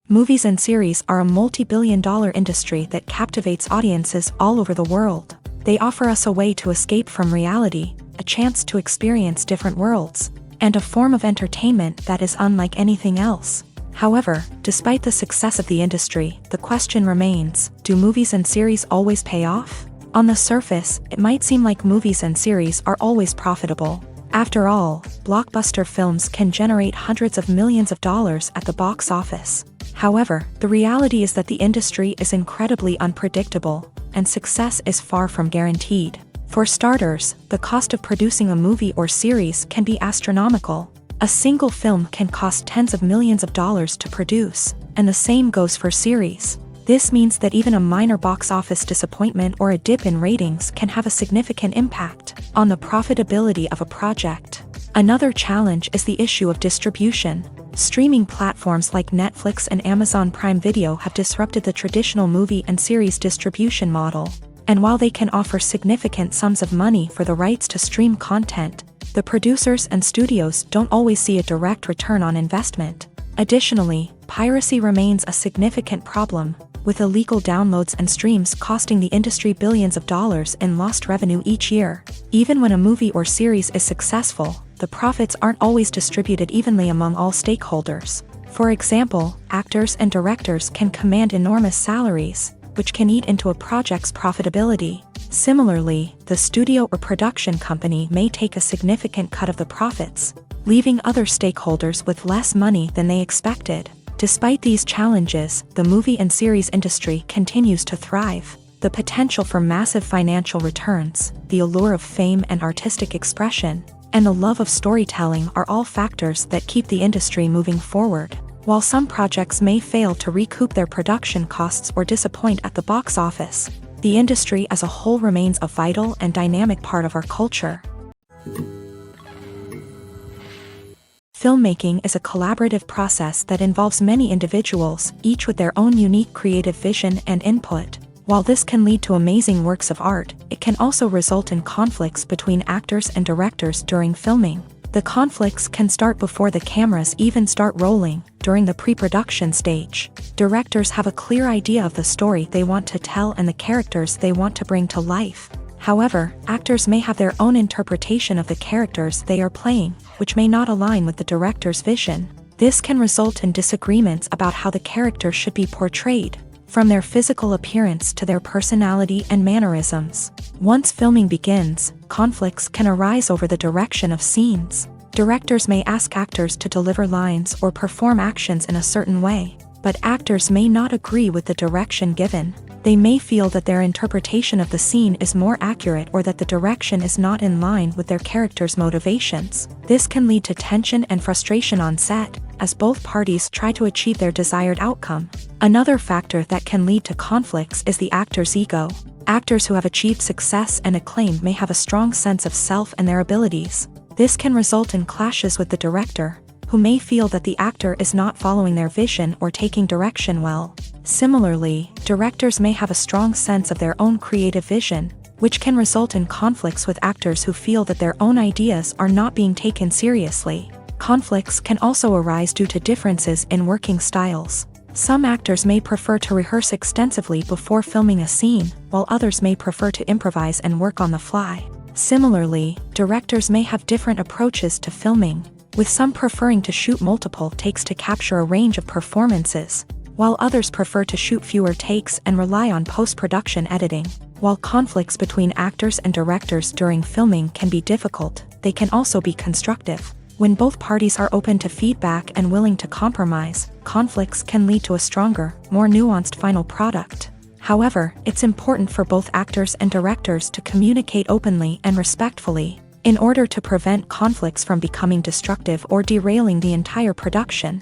Movies and series are a multi-billion-dollar industry that captivates audiences all over the world. They offer us a way to escape from reality, a chance to experience different worlds, and a form of entertainment that is unlike anything else. However, despite the success of the industry, the question remains, do movies and series always pay off? On the surface, it might seem like movies and series are always profitable. After all, blockbuster films can generate hundreds of millions of dollars at the box office. However, the reality is that the industry is incredibly unpredictable, and success is far from guaranteed. For starters, the cost of producing a movie or series can be astronomical. A single film can cost tens of millions of dollars to produce, and the same goes for series. This means that even a minor box office disappointment or a dip in ratings can have a significant impact on the profitability of a project. Another challenge is the issue of distribution. Streaming platforms like Netflix and Amazon Prime Video have disrupted the traditional movie and series distribution model. And while they can offer significant sums of money for the rights to stream content, the producers and studios don't always see a direct return on investment. Additionally, piracy remains a significant problem, with illegal downloads and streams costing the industry billions of dollars in lost revenue each year. Even when a movie or series is successful, the profits aren't always distributed evenly among all stakeholders. For example, actors and directors can command enormous salaries, which can eat into a project's profitability. Similarly, the studio or production company may take a significant cut of the profits, leaving other stakeholders with less money than they expected. Despite these challenges, the movie and series industry continues to thrive. The potential for massive financial returns, the allure of fame and artistic expression, and the love of storytelling are all factors that keep the industry moving forward. While some projects may fail to recoup their production costs or disappoint at the box office, the industry as a whole remains a vital and dynamic part of our culture. Filmmaking is a collaborative process that involves many individuals, each with their own unique creative vision and input. While this can lead to amazing works of art, it can also result in conflicts between actors and directors during filming. The conflicts can start before the cameras even start rolling, during the pre-production stage. Directors have a clear idea of the story they want to tell and the characters they want to bring to life. However, actors may have their own interpretation of the characters they are playing, which may not align with the director's vision. This can result in disagreements about how the character should be portrayed, from their physical appearance to their personality and mannerisms. Once filming begins, conflicts can arise over the direction of scenes. Directors may ask actors to deliver lines or perform actions in a certain way, but actors may not agree with the direction given. They may feel that their interpretation of the scene is more accurate or that the direction is not in line with their character's motivations. This can lead to tension and frustration on set, as both parties try to achieve their desired outcome. Another factor that can lead to conflicts is the actor's ego. Actors who have achieved success and acclaim may have a strong sense of self and their abilities. This can result in clashes with the director, who may feel that the actor is not following their vision or taking direction well. Similarly, directors may have a strong sense of their own creative vision, which can result in conflicts with actors who feel that their own ideas are not being taken seriously. Conflicts can also arise due to differences in working styles. Some actors may prefer to rehearse extensively before filming a scene, while others may prefer to improvise and work on the fly. Similarly, directors may have different approaches to filming, with some preferring to shoot multiple takes to capture a range of performances, while others prefer to shoot fewer takes and rely on post-production editing. While conflicts between actors and directors during filming can be difficult, they can also be constructive. When both parties are open to feedback and willing to compromise, conflicts can lead to a stronger, more nuanced final product. However, it's important for both actors and directors to communicate openly and respectfully, in order to prevent conflicts from becoming destructive or derailing the entire production.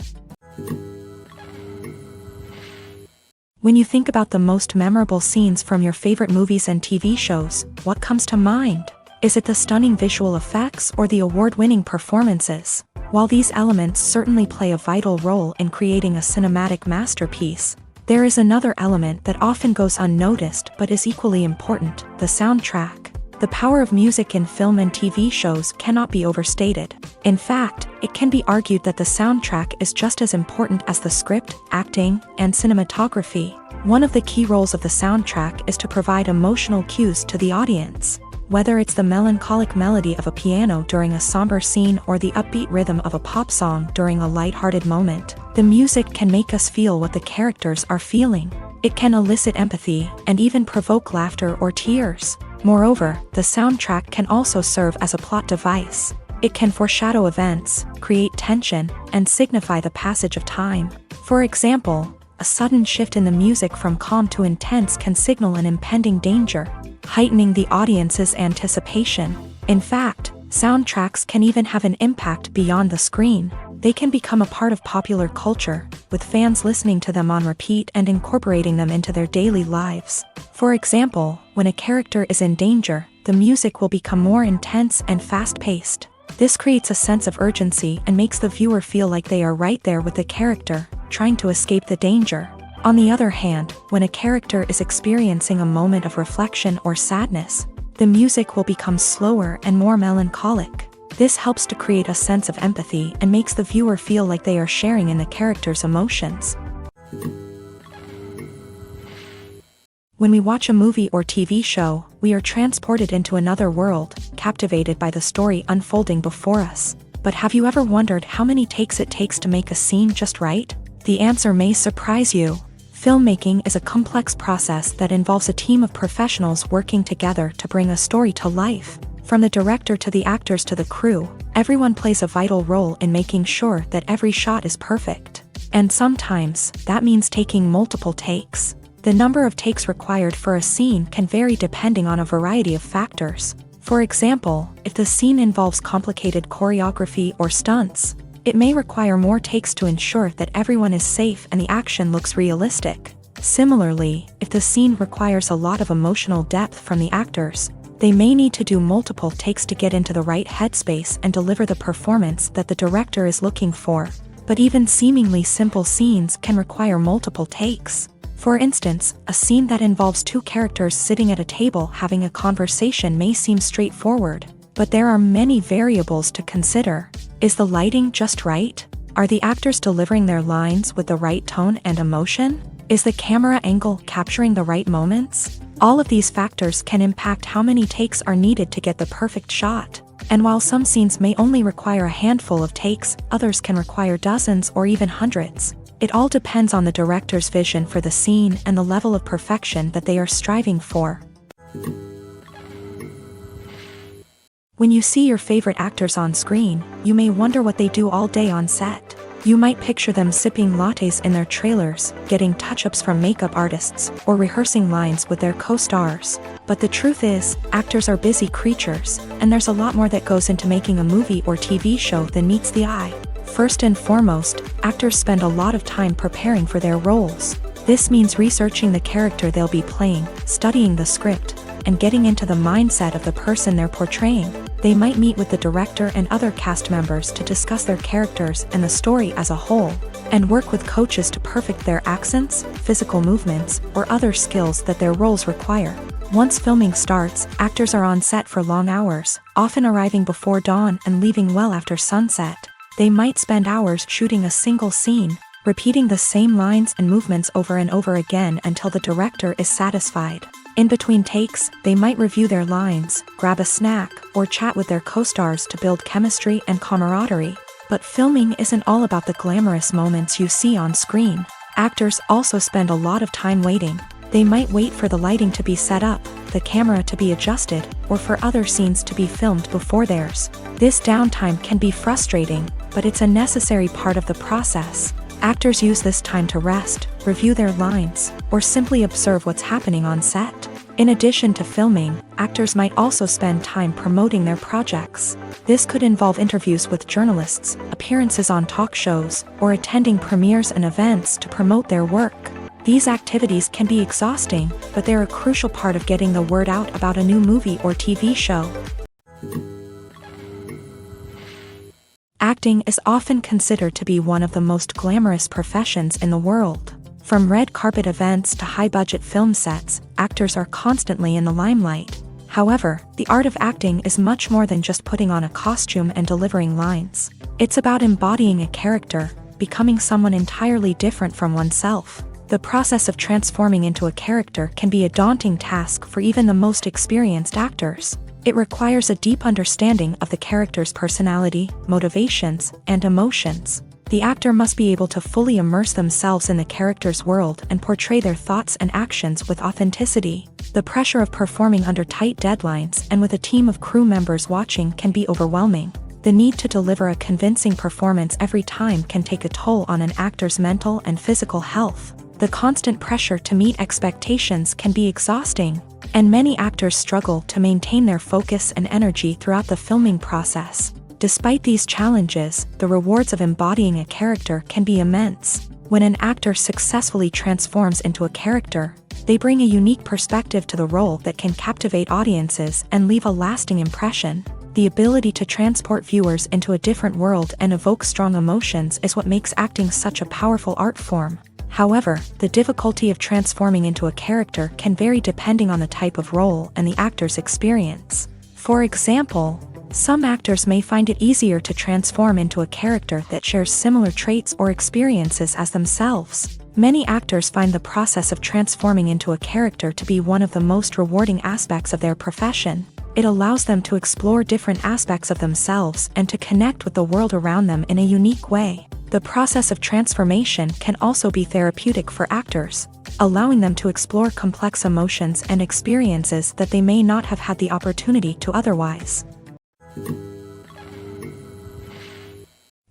When you think about the most memorable scenes from your favorite movies and TV shows, what comes to mind? Is it the stunning visual effects or the award-winning performances? While these elements certainly play a vital role in creating a cinematic masterpiece, there is another element that often goes unnoticed but is equally important: the soundtrack. The power of music in film and TV shows cannot be overstated. In fact, it can be argued that the soundtrack is just as important as the script, acting, and cinematography. One of the key roles of the soundtrack is to provide emotional cues to the audience. Whether it's the melancholic melody of a piano during a somber scene or the upbeat rhythm of a pop song during a lighthearted moment, the music can make us feel what the characters are feeling. It can elicit empathy and even provoke laughter or tears. Moreover, the soundtrack can also serve as a plot device. It can foreshadow events, create tension, and signify the passage of time. For example, a sudden shift in the music from calm to intense can signal an impending danger, heightening the audience's anticipation. In fact, soundtracks can even have an impact beyond the screen. They can become a part of popular culture, with fans listening to them on repeat and incorporating them into their daily lives. For example, when a character is in danger, the music will become more intense and fast-paced. This creates a sense of urgency and makes the viewer feel like they are right there with the character, trying to escape the danger. On the other hand, when a character is experiencing a moment of reflection or sadness, the music will become slower and more melancholic. This helps to create a sense of empathy and makes the viewer feel like they are sharing in the character's emotions. When we watch a movie or TV show, we are transported into another world, captivated by the story unfolding before us. But have you ever wondered how many takes it takes to make a scene just right? The answer may surprise you. Filmmaking is a complex process that involves a team of professionals working together to bring a story to life. From the director to the actors to the crew, everyone plays a vital role in making sure that every shot is perfect. And sometimes, that means taking multiple takes. The number of takes required for a scene can vary depending on a variety of factors. For example, if the scene involves complicated choreography or stunts, it may require more takes to ensure that everyone is safe and the action looks realistic. Similarly, if the scene requires a lot of emotional depth from the actors, they may need to do multiple takes to get into the right headspace and deliver the performance that the director is looking for. But even seemingly simple scenes can require multiple takes. For instance, a scene that involves two characters sitting at a table having a conversation may seem straightforward, but there are many variables to consider. Is the lighting just right? Are the actors delivering their lines with the right tone and emotion? Is the camera angle capturing the right moments? All of these factors can impact how many takes are needed to get the perfect shot. And while some scenes may only require a handful of takes, others can require dozens or even hundreds. It all depends on the director's vision for the scene and the level of perfection that they are striving for. When you see your favorite actors on screen, you may wonder what they do all day on set. You might picture them sipping lattes in their trailers, getting touch-ups from makeup artists, or rehearsing lines with their co-stars. But the truth is, actors are busy creatures, and there's a lot more that goes into making a movie or TV show than meets the eye. First and foremost, actors spend a lot of time preparing for their roles. This means researching the character they'll be playing, studying the script, and getting into the mindset of the person they're portraying. They might meet with the director and other cast members to discuss their characters and the story as a whole, and work with coaches to perfect their accents, physical movements, or other skills that their roles require. Once filming starts, actors are on set for long hours, often arriving before dawn and leaving well after sunset. They might spend hours shooting a single scene, repeating the same lines and movements over and over again until the director is satisfied. In between takes, they might review their lines, grab a snack, or chat with their co-stars to build chemistry and camaraderie. But filming isn't all about the glamorous moments you see on screen. Actors also spend a lot of time waiting. They might wait for the lighting to be set up, the camera to be adjusted, or for other scenes to be filmed before theirs. This downtime can be frustrating, but it's a necessary part of the process. Actors use this time to rest, review their lines, or simply observe what's happening on set. In addition to filming, actors might also spend time promoting their projects. This could involve interviews with journalists, appearances on talk shows, or attending premieres and events to promote their work. These activities can be exhausting, but they're a crucial part of getting the word out about a new movie or TV show. Acting is often considered to be one of the most glamorous professions in the world. From red carpet events to high-budget film sets, actors are constantly in the limelight. However, the art of acting is much more than just putting on a costume and delivering lines. It's about embodying a character, becoming someone entirely different from oneself. The process of transforming into a character can be a daunting task for even the most experienced actors. It requires a deep understanding of the character's personality, motivations, and emotions. The actor must be able to fully immerse themselves in the character's world and portray their thoughts and actions with authenticity. The pressure of performing under tight deadlines and with a team of crew members watching can be overwhelming. The need to deliver a convincing performance every time can take a toll on an actor's mental and physical health. The constant pressure to meet expectations can be exhausting, and many actors struggle to maintain their focus and energy throughout the filming process. Despite these challenges, the rewards of embodying a character can be immense. When an actor successfully transforms into a character, they bring a unique perspective to the role that can captivate audiences and leave a lasting impression. The ability to transport viewers into a different world and evoke strong emotions is what makes acting such a powerful art form. However, the difficulty of transforming into a character can vary depending on the type of role and the actor's experience. For example, some actors may find it easier to transform into a character that shares similar traits or experiences as themselves. Many actors find the process of transforming into a character to be one of the most rewarding aspects of their profession. It allows them to explore different aspects of themselves and to connect with the world around them in a unique way. The process of transformation can also be therapeutic for actors, allowing them to explore complex emotions and experiences that they may not have had the opportunity to otherwise.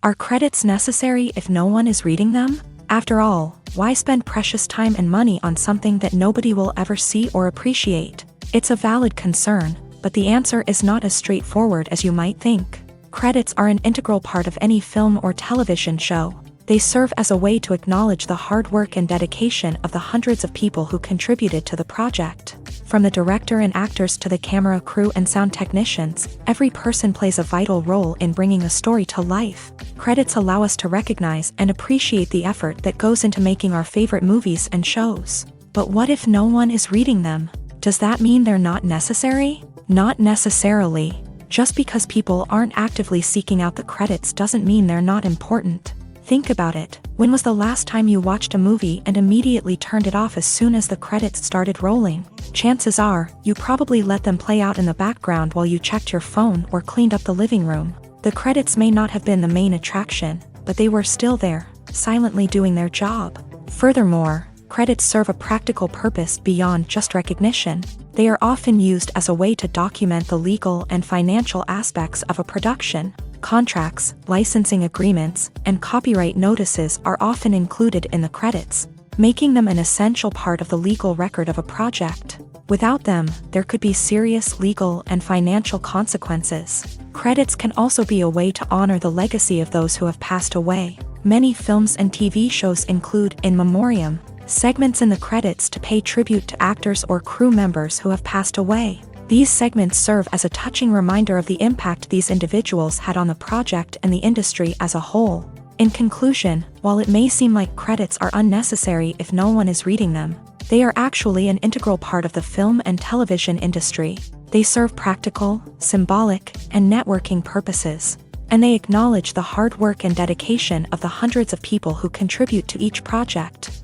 Are credits necessary if no one is reading them? After all, why spend precious time and money on something that nobody will ever see or appreciate? It's a valid concern, but the answer is not as straightforward as you might think. Credits are an integral part of any film or television show. They serve as a way to acknowledge the hard work and dedication of the hundreds of people who contributed to the project. From the director and actors to the camera crew and sound technicians, every person plays a vital role in bringing a story to life. Credits allow us to recognize and appreciate the effort that goes into making our favorite movies and shows. But what if no one is reading them? Does that mean they're not necessary? Not necessarily. Just because people aren't actively seeking out the credits doesn't mean they're not important. Think about it. When was the last time you watched a movie and immediately turned it off as soon as the credits started rolling? Chances are, you probably let them play out in the background while you checked your phone or cleaned up the living room. The credits may not have been the main attraction, but they were still there, silently doing their job. Furthermore, credits serve a practical purpose beyond just recognition. They are often used as a way to document the legal and financial aspects of a production. Contracts, licensing agreements, and copyright notices are often included in the credits, making them an essential part of the legal record of a project. Without them, there could be serious legal and financial consequences. Credits can also be a way to honor the legacy of those who have passed away. Many films and TV shows include in memoriam segments in the credits to pay tribute to actors or crew members who have passed away. These segments serve as a touching reminder of the impact these individuals had on the project and the industry as a whole. In conclusion, while it may seem like credits are unnecessary if no one is reading them, they are actually an integral part of the film and television industry. They serve practical, symbolic, and networking purposes, and they acknowledge the hard work and dedication of the hundreds of people who contribute to each project.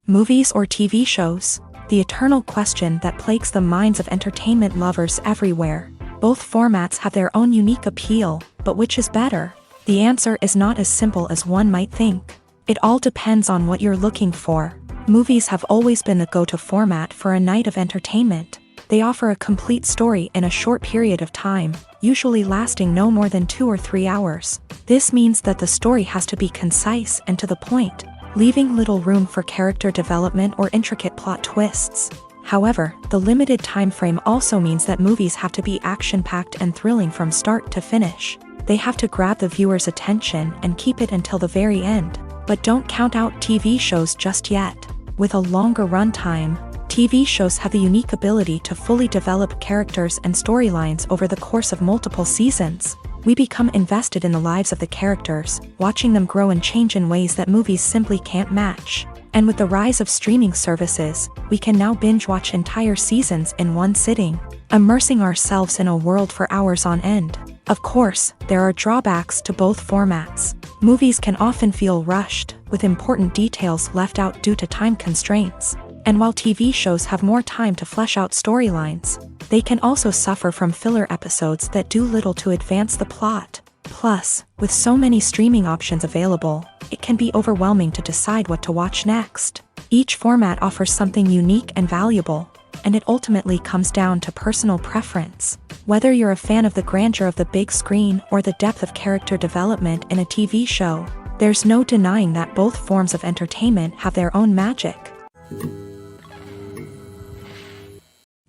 Movies or TV shows? The eternal question that plagues the minds of entertainment lovers everywhere. Both formats have their own unique appeal, but which is better? The answer is not as simple as one might think. It all depends on what you're looking for. Movies have always been the go-to format for a night of entertainment. They offer a complete story in a short period of time, usually lasting no more than 2 or 3 hours. This means that the story has to be concise and to the point, leaving little room for character development or intricate plot twists. However, the limited time frame also means that movies have to be action-packed and thrilling from start to finish. They have to grab the viewer's attention and keep it until the very end. But don't count out TV shows just yet. With a longer runtime, TV shows have the unique ability to fully develop characters and storylines over the course of multiple seasons. We become invested in the lives of the characters, watching them grow and change in ways that movies simply can't match. And with the rise of streaming services, we can now binge-watch entire seasons in one sitting, immersing ourselves in a world for hours on end. Of course, there are drawbacks to both formats. Movies can often feel rushed, with important details left out due to time constraints. And while TV shows have more time to flesh out storylines, they can also suffer from filler episodes that do little to advance the plot. Plus, with so many streaming options available, it can be overwhelming to decide what to watch next. Each format offers something unique and valuable. and it ultimately comes down to personal preference. Whether you're a fan of the grandeur of the big screen or the depth of character development in a TV show, there's no denying that both forms of entertainment have their own magic.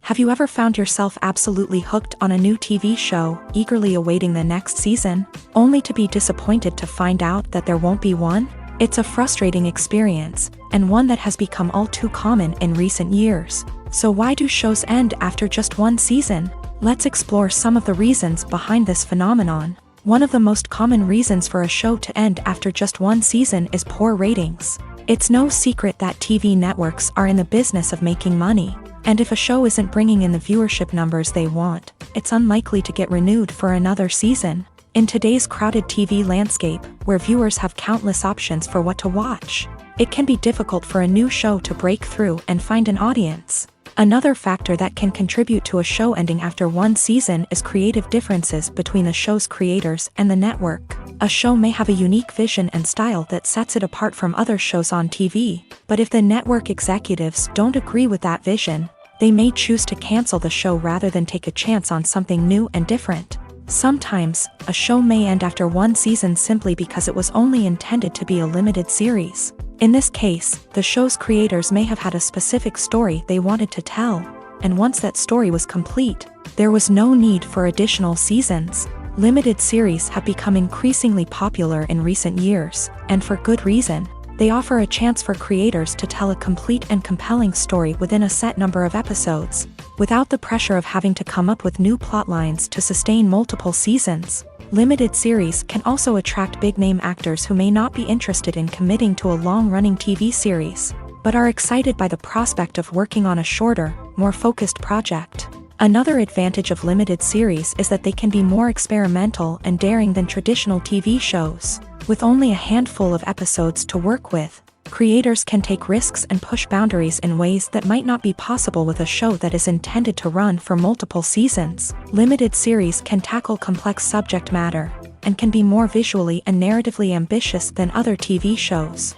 Have you ever found yourself absolutely hooked on a new TV show, eagerly awaiting the next season, only to be disappointed to find out that there won't be one? It's a frustrating experience, and one that has become all too common in recent years. So why do shows end after just one season? Let's explore some of the reasons behind this phenomenon. One of the most common reasons for a show to end after just one season is poor ratings. It's no secret that TV networks are in the business of making money. And if a show isn't bringing in the viewership numbers they want, it's unlikely to get renewed for another season. In today's crowded TV landscape, where viewers have countless options for what to watch, it can be difficult for a new show to break through and find an audience. Another factor that can contribute to a show ending after one season is creative differences between the show's creators and the network. A show may have a unique vision and style that sets it apart from other shows on TV, but if the network executives don't agree with that vision, they may choose to cancel the show rather than take a chance on something new and different. Sometimes, a show may end after one season simply because it was only intended to be a limited series. In this case, the show's creators may have had a specific story they wanted to tell, and once that story was complete, there was no need for additional seasons. Limited series have become increasingly popular in recent years, and for good reason. They offer a chance for creators to tell a complete and compelling story within a set number of episodes, without the pressure of having to come up with new plotlines to sustain multiple seasons. Limited series can also attract big-name actors who may not be interested in committing to a long-running TV series, but are excited by the prospect of working on a shorter, more focused project. Another advantage of limited series is that they can be more experimental and daring than traditional TV shows. With only a handful of episodes to work with, creators can take risks and push boundaries in ways that might not be possible with a show that is intended to run for multiple seasons. Limited series can tackle complex subject matter, and can be more visually and narratively ambitious than other TV shows.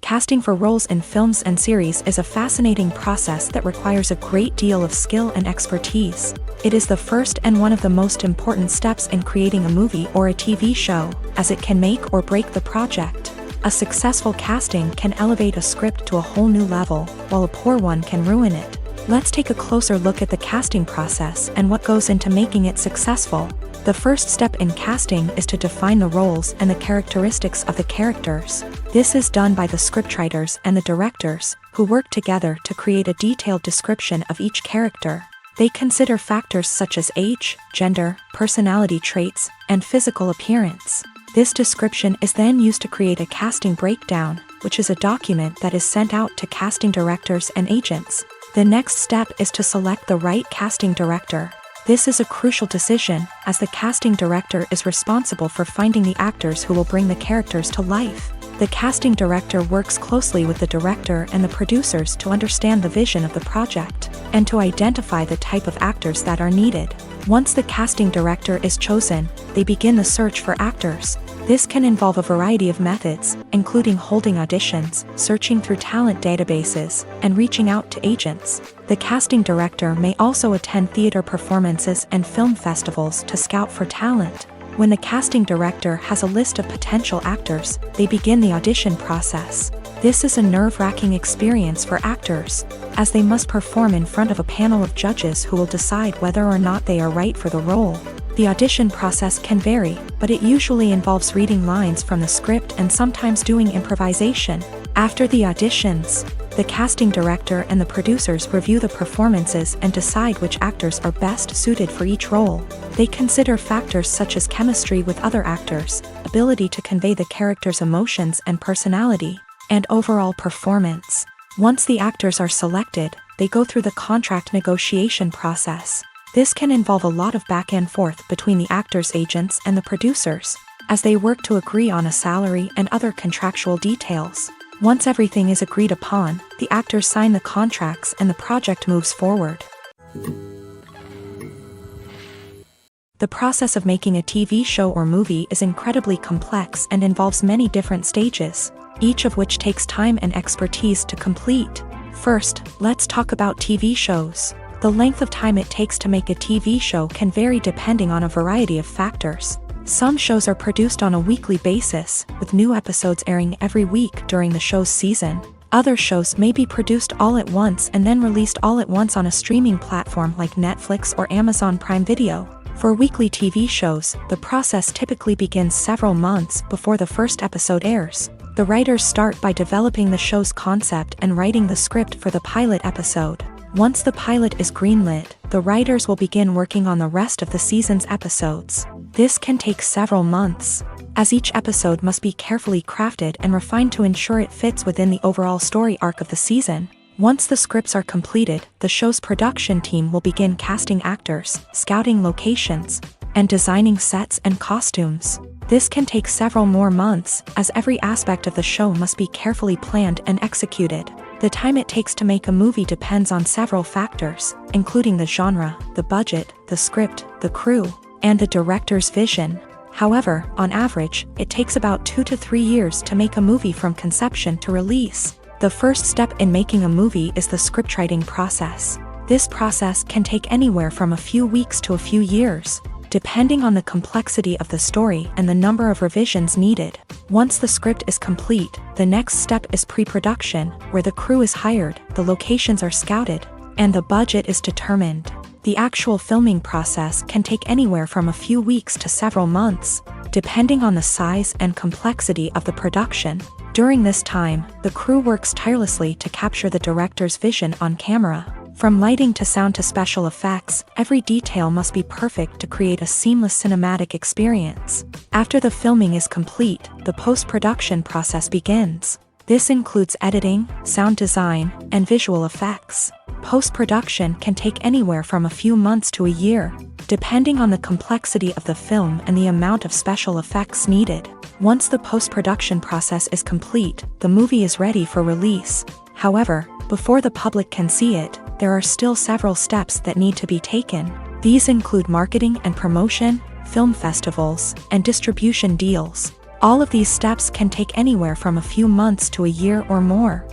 Casting for roles in films and series is a fascinating process that requires a great deal of skill and expertise. It is the first and one of the most important steps in creating a movie or a TV show, as it can make or break the project. A successful casting can elevate a script to a whole new level, while a poor one can ruin it. Let's take a closer look at the casting process and what goes into making it successful. The first step in casting is to define the roles and the characteristics of the characters. This is done by the scriptwriters and the directors, who work together to create a detailed description of each character. They consider factors such as age, gender, personality traits, and physical appearance. This description is then used to create a casting breakdown, which is a document that is sent out to casting directors and agents. The next step is to select the right casting director. This is a crucial decision, as the casting director is responsible for finding the actors who will bring the characters to life. The casting director works closely with the director and the producers to understand the vision of the project, and to identify the type of actors that are needed. Once the casting director is chosen, they begin the search for actors. This can involve a variety of methods, including holding auditions, searching through talent databases, and reaching out to agents. The casting director may also attend theater performances and film festivals to scout for talent. When the casting director has a list of potential actors, they begin the audition process. This is a nerve-wracking experience for actors, as they must perform in front of a panel of judges who will decide whether or not they are right for the role. The audition process can vary, but it usually involves reading lines from the script and sometimes doing improvisation. After the auditions, the casting director and the producers review the performances and decide which actors are best suited for each role. They consider factors such as chemistry with other actors, ability to convey the character's emotions and personality, and overall performance. Once the actors are selected, they go through the contract negotiation process. This can involve a lot of back and forth between the actors' agents and the producers, as they work to agree on a salary and other contractual details. Once everything is agreed upon, the actors sign the contracts and the project moves forward. The process of making a TV show or movie is incredibly complex and involves many different stages, each of which takes time and expertise to complete. First, let's talk about TV shows. The length of time it takes to make a TV show can vary depending on a variety of factors. Some shows are produced on a weekly basis, with new episodes airing every week during the show's season. Other shows may be produced all at once and then released all at once on a streaming platform like Netflix or Amazon Prime Video. For weekly TV shows, the process typically begins several months before the first episode airs. The writers start by developing the show's concept and writing the script for the pilot episode. Once the pilot is greenlit, the writers will begin working on the rest of the season's episodes. This can take several months, as each episode must be carefully crafted and refined to ensure it fits within the overall story arc of the season. Once the scripts are completed, the show's production team will begin casting actors, scouting locations, and designing sets and costumes. This can take several more months, as every aspect of the show must be carefully planned and executed. The time it takes to make a movie depends on several factors, including the genre, the budget, the script, the crew, and the director's vision. However, on average, it takes about 2 to 3 years to make a movie from conception to release. The first step in making a movie is the scriptwriting process. This process can take anywhere from a few weeks to a few years, depending on the complexity of the story and the number of revisions needed. Once the script is complete, the next step is pre-production, where the crew is hired, the locations are scouted, and the budget is determined. The actual filming process can take anywhere from a few weeks to several months, depending on the size and complexity of the production. During this time, the crew works tirelessly to capture the director's vision on camera. From lighting to sound to special effects, every detail must be perfect to create a seamless cinematic experience. After the filming is complete, the post-production process begins. This includes editing, sound design, and visual effects. Post-production can take anywhere from a few months to a year, depending on the complexity of the film and the amount of special effects needed. Once the post-production process is complete, the movie is ready for release. However, before the public can see it, there are still several steps that need to be taken. These include marketing and promotion, film festivals, and distribution deals. All of these steps can take anywhere from a few months to a year or more.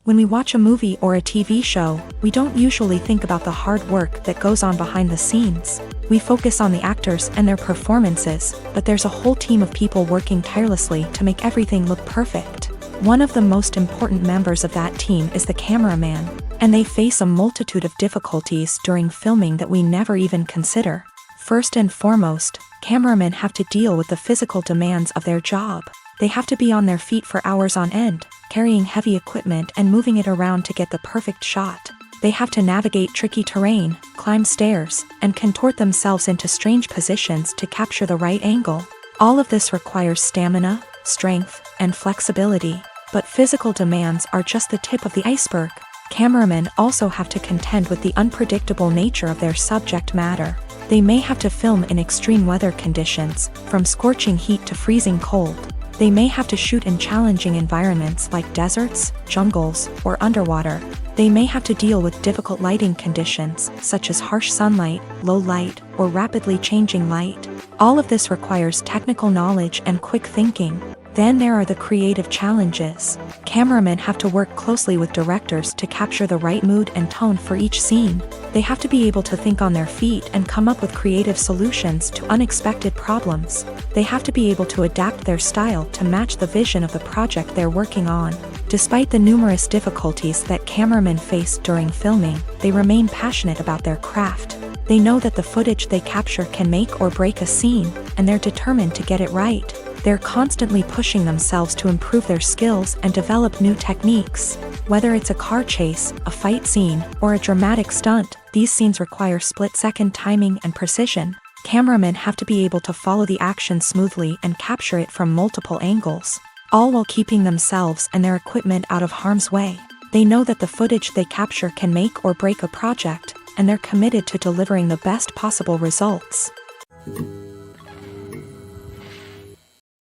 When we watch a movie or a TV show, we don't usually think about the hard work that goes on behind the scenes. We focus on the actors and their performances, but there's a whole team of people working tirelessly to make everything look perfect. One of the most important members of that team is the cameraman, and they face a multitude of difficulties during filming that we never even consider. First and foremost, cameramen have to deal with the physical demands of their job. They have to be on their feet for hours on end, carrying heavy equipment and moving it around to get the perfect shot. They have to navigate tricky terrain, climb stairs, and contort themselves into strange positions to capture the right angle. All of this requires stamina, strength, and flexibility. But physical demands are just the tip of the iceberg. Cameramen also have to contend with the unpredictable nature of their subject matter. They may have to film in extreme weather conditions, from scorching heat to freezing cold. They may have to shoot in challenging environments like deserts, jungles, or underwater. They may have to deal with difficult lighting conditions, such as harsh sunlight, low light, or rapidly changing light. All of this requires technical knowledge and quick thinking. Then there are the creative challenges. Cameramen have to work closely with directors to capture the right mood and tone for each scene. They have to be able to think on their feet and come up with creative solutions to unexpected problems. They have to be able to adapt their style to match the vision of the project they're working on. Despite the numerous difficulties that cameramen face during filming, they remain passionate about their craft. They know that the footage they capture can make or break a scene, and they're determined to get it right. They're constantly pushing themselves to improve their skills and develop new techniques. Whether it's a car chase, a fight scene, or a dramatic stunt, these scenes require split-second timing and precision. Cameramen have to be able to follow the action smoothly and capture it from multiple angles, all while keeping themselves and their equipment out of harm's way. They know that the footage they capture can make or break a project, and they're committed to delivering the best possible results.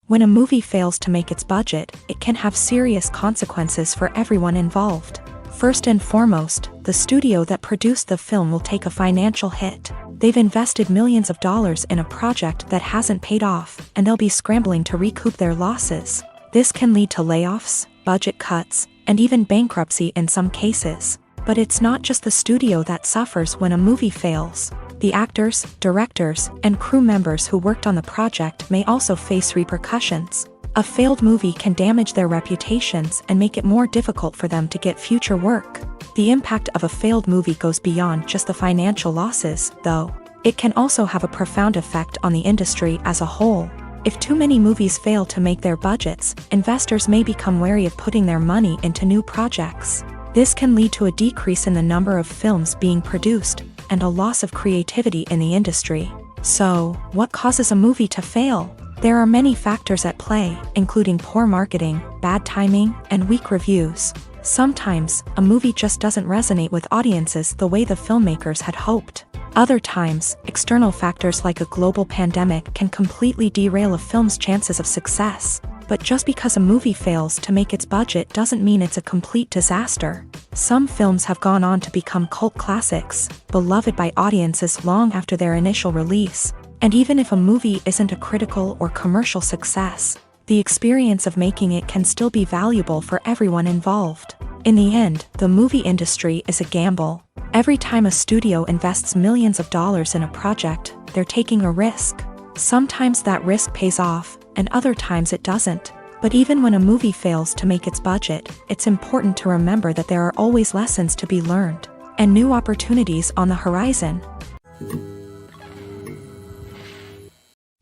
When a movie fails to make its budget, it can have serious consequences for everyone involved. First and foremost, the studio that produced the film will take a financial hit. They've invested millions of dollars in a project that hasn't paid off, and they'll be scrambling to recoup their losses. This can lead to layoffs, budget cuts, and even bankruptcy in some cases. But it's not just the studio that suffers when a movie fails. The actors, directors, and crew members who worked on the project may also face repercussions. A failed movie can damage their reputations and make it more difficult for them to get future work. The impact of a failed movie goes beyond just the financial losses, though. It can also have a profound effect on the industry as a whole. If too many movies fail to make their budgets, investors may become wary of putting their money into new projects. This can lead to a decrease in the number of films being produced, and a loss of creativity in the industry. So, what causes a movie to fail? There are many factors at play, including poor marketing, bad timing, and weak reviews. Sometimes, a movie just doesn't resonate with audiences the way the filmmakers had hoped. Other times, external factors like a global pandemic can completely derail a film's chances of success. But just because a movie fails to make its budget doesn't mean it's a complete disaster. Some films have gone on to become cult classics, beloved by audiences long after their initial release. And even if a movie isn't a critical or commercial success, the experience of making it can still be valuable for everyone involved. In the end, the movie industry is a gamble. Every time a studio invests millions of dollars in a project, they're taking a risk. Sometimes that risk pays off, and other times it doesn't. But even when a movie fails to make its budget, it's important to remember that there are always lessons to be learned, and new opportunities on the horizon.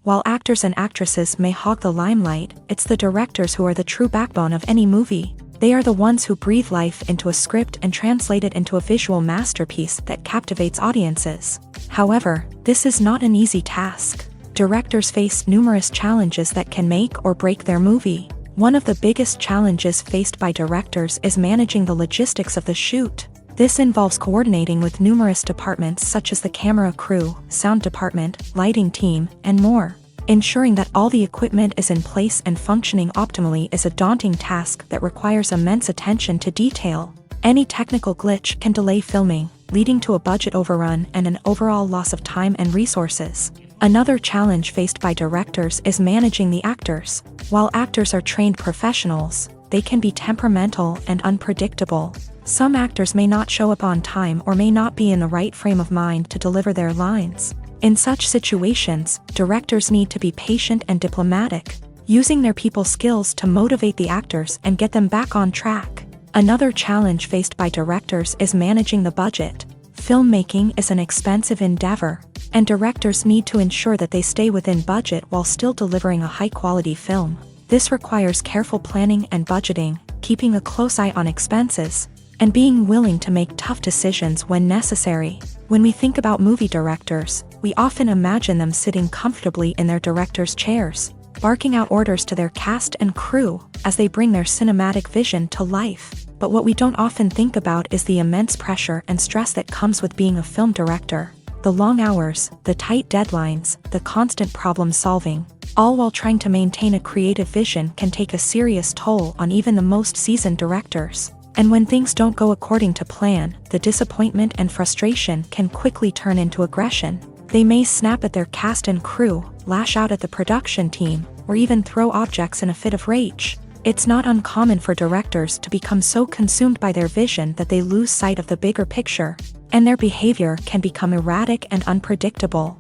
While actors and actresses may hog the limelight, it's the directors who are the true backbone of any movie. They are the ones who breathe life into a script and translate it into a visual masterpiece that captivates audiences. However, this is not an easy task. Directors face numerous challenges that can make or break their movie. One of the biggest challenges faced by directors is managing the logistics of the shoot. This involves coordinating with numerous departments such as the camera crew, sound department, lighting team, and more. Ensuring that all the equipment is in place and functioning optimally is a daunting task that requires immense attention to detail. Any technical glitch can delay filming, leading to a budget overrun and an overall loss of time and resources. Another challenge faced by directors is managing the actors. While actors are trained professionals, they can be temperamental and unpredictable. Some actors may not show up on time or may not be in the right frame of mind to deliver their lines. In such situations, directors need to be patient and diplomatic, using their people skills to motivate the actors and get them back on track. Another challenge faced by directors is managing the budget. Filmmaking is an expensive endeavor, and directors need to ensure that they stay within budget while still delivering a high-quality film. This requires careful planning and budgeting, keeping a close eye on expenses, and being willing to make tough decisions when necessary. When we think about movie directors, we often imagine them sitting comfortably in their director's chairs, barking out orders to their cast and crew as they bring their cinematic vision to life. But what we don't often think about is the immense pressure and stress that comes with being a film director. The long hours, the tight deadlines, the constant problem solving, all while trying to maintain a creative vision can take a serious toll on even the most seasoned directors. And when things don't go according to plan, the disappointment and frustration can quickly turn into aggression. They may snap at their cast and crew, lash out at the production team, or even throw objects in a fit of rage. It's not uncommon for directors to become so consumed by their vision that they lose sight of the bigger picture, and their behavior can become erratic and unpredictable.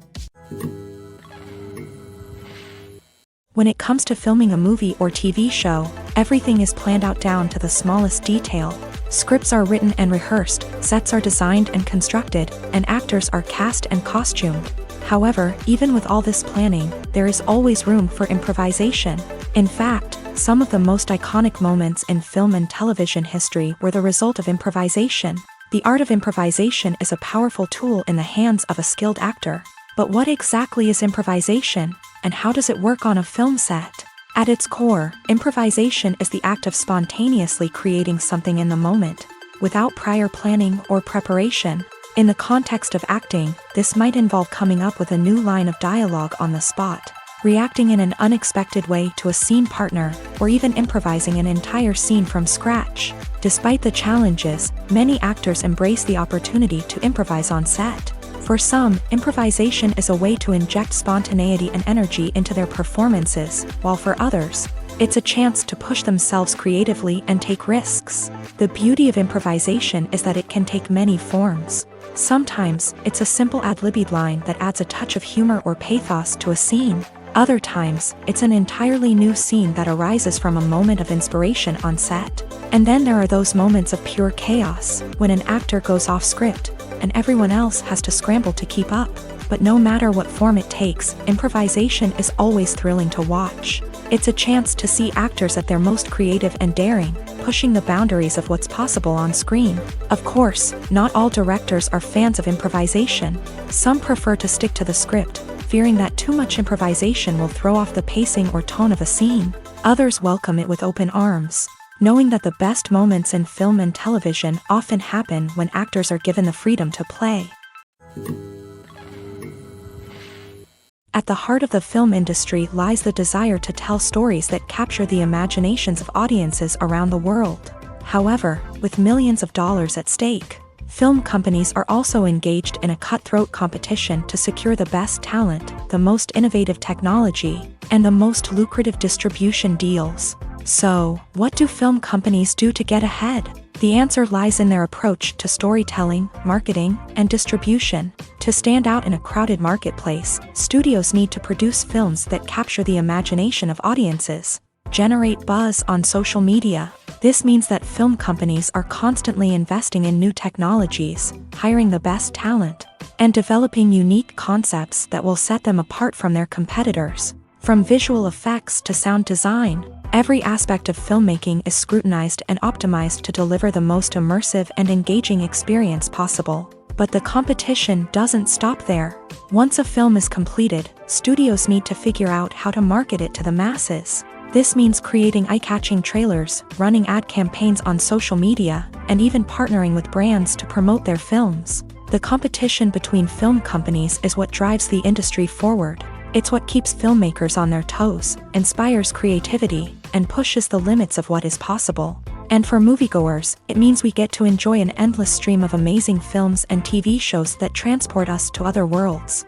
When it comes to filming a movie or TV show, everything is planned out down to the smallest detail. Scripts are written and rehearsed, sets are designed and constructed, and actors are cast and costumed. However, even with all this planning, there is always room for improvisation. In fact, some of the most iconic moments in film and television history were the result of improvisation. The art of improvisation is a powerful tool in the hands of a skilled actor. But what exactly is improvisation, and how does it work on a film set? At its core, improvisation is the act of spontaneously creating something in the moment, without prior planning or preparation. In the context of acting, this might involve coming up with a new line of dialogue on the spot, reacting in an unexpected way to a scene partner, or even improvising an entire scene from scratch. Despite the challenges, many actors embrace the opportunity to improvise on set. For some, improvisation is a way to inject spontaneity and energy into their performances, while for others, it's a chance to push themselves creatively and take risks. The beauty of improvisation is that it can take many forms. Sometimes, it's a simple ad-libbed line that adds a touch of humor or pathos to a scene. Other times, it's an entirely new scene that arises from a moment of inspiration on set. And then there are those moments of pure chaos, when an actor goes off script, and everyone else has to scramble to keep up. But no matter what form it takes, improvisation is always thrilling to watch. It's a chance to see actors at their most creative and daring, pushing the boundaries of what's possible on screen. Of course, not all directors are fans of improvisation. Some prefer to stick to the script, fearing that too much improvisation will throw off the pacing or tone of a scene. Others welcome it with open arms, knowing that the best moments in film and television often happen when actors are given the freedom to play. At the heart of the film industry lies the desire to tell stories that capture the imaginations of audiences around the world. However, with millions of dollars at stake, film companies are also engaged in a cutthroat competition to secure the best talent, the most innovative technology, and the most lucrative distribution deals. So, what do film companies do to get ahead? The answer lies in their approach to storytelling, marketing, and distribution. To stand out in a crowded marketplace, studios need to produce films that capture the imagination of audiences, generate buzz on social media. This means that film companies are constantly investing in new technologies, hiring the best talent, and developing unique concepts that will set them apart from their competitors. From visual effects to sound design, every aspect of filmmaking is scrutinized and optimized to deliver the most immersive and engaging experience possible. But the competition doesn't stop there. Once a film is completed, studios need to figure out how to market it to the masses. This means creating eye-catching trailers, running ad campaigns on social media, and even partnering with brands to promote their films. The competition between film companies is what drives the industry forward. It's what keeps filmmakers on their toes, inspires creativity, and pushes the limits of what is possible. And for moviegoers, it means we get to enjoy an endless stream of amazing films and TV shows that transport us to other worlds.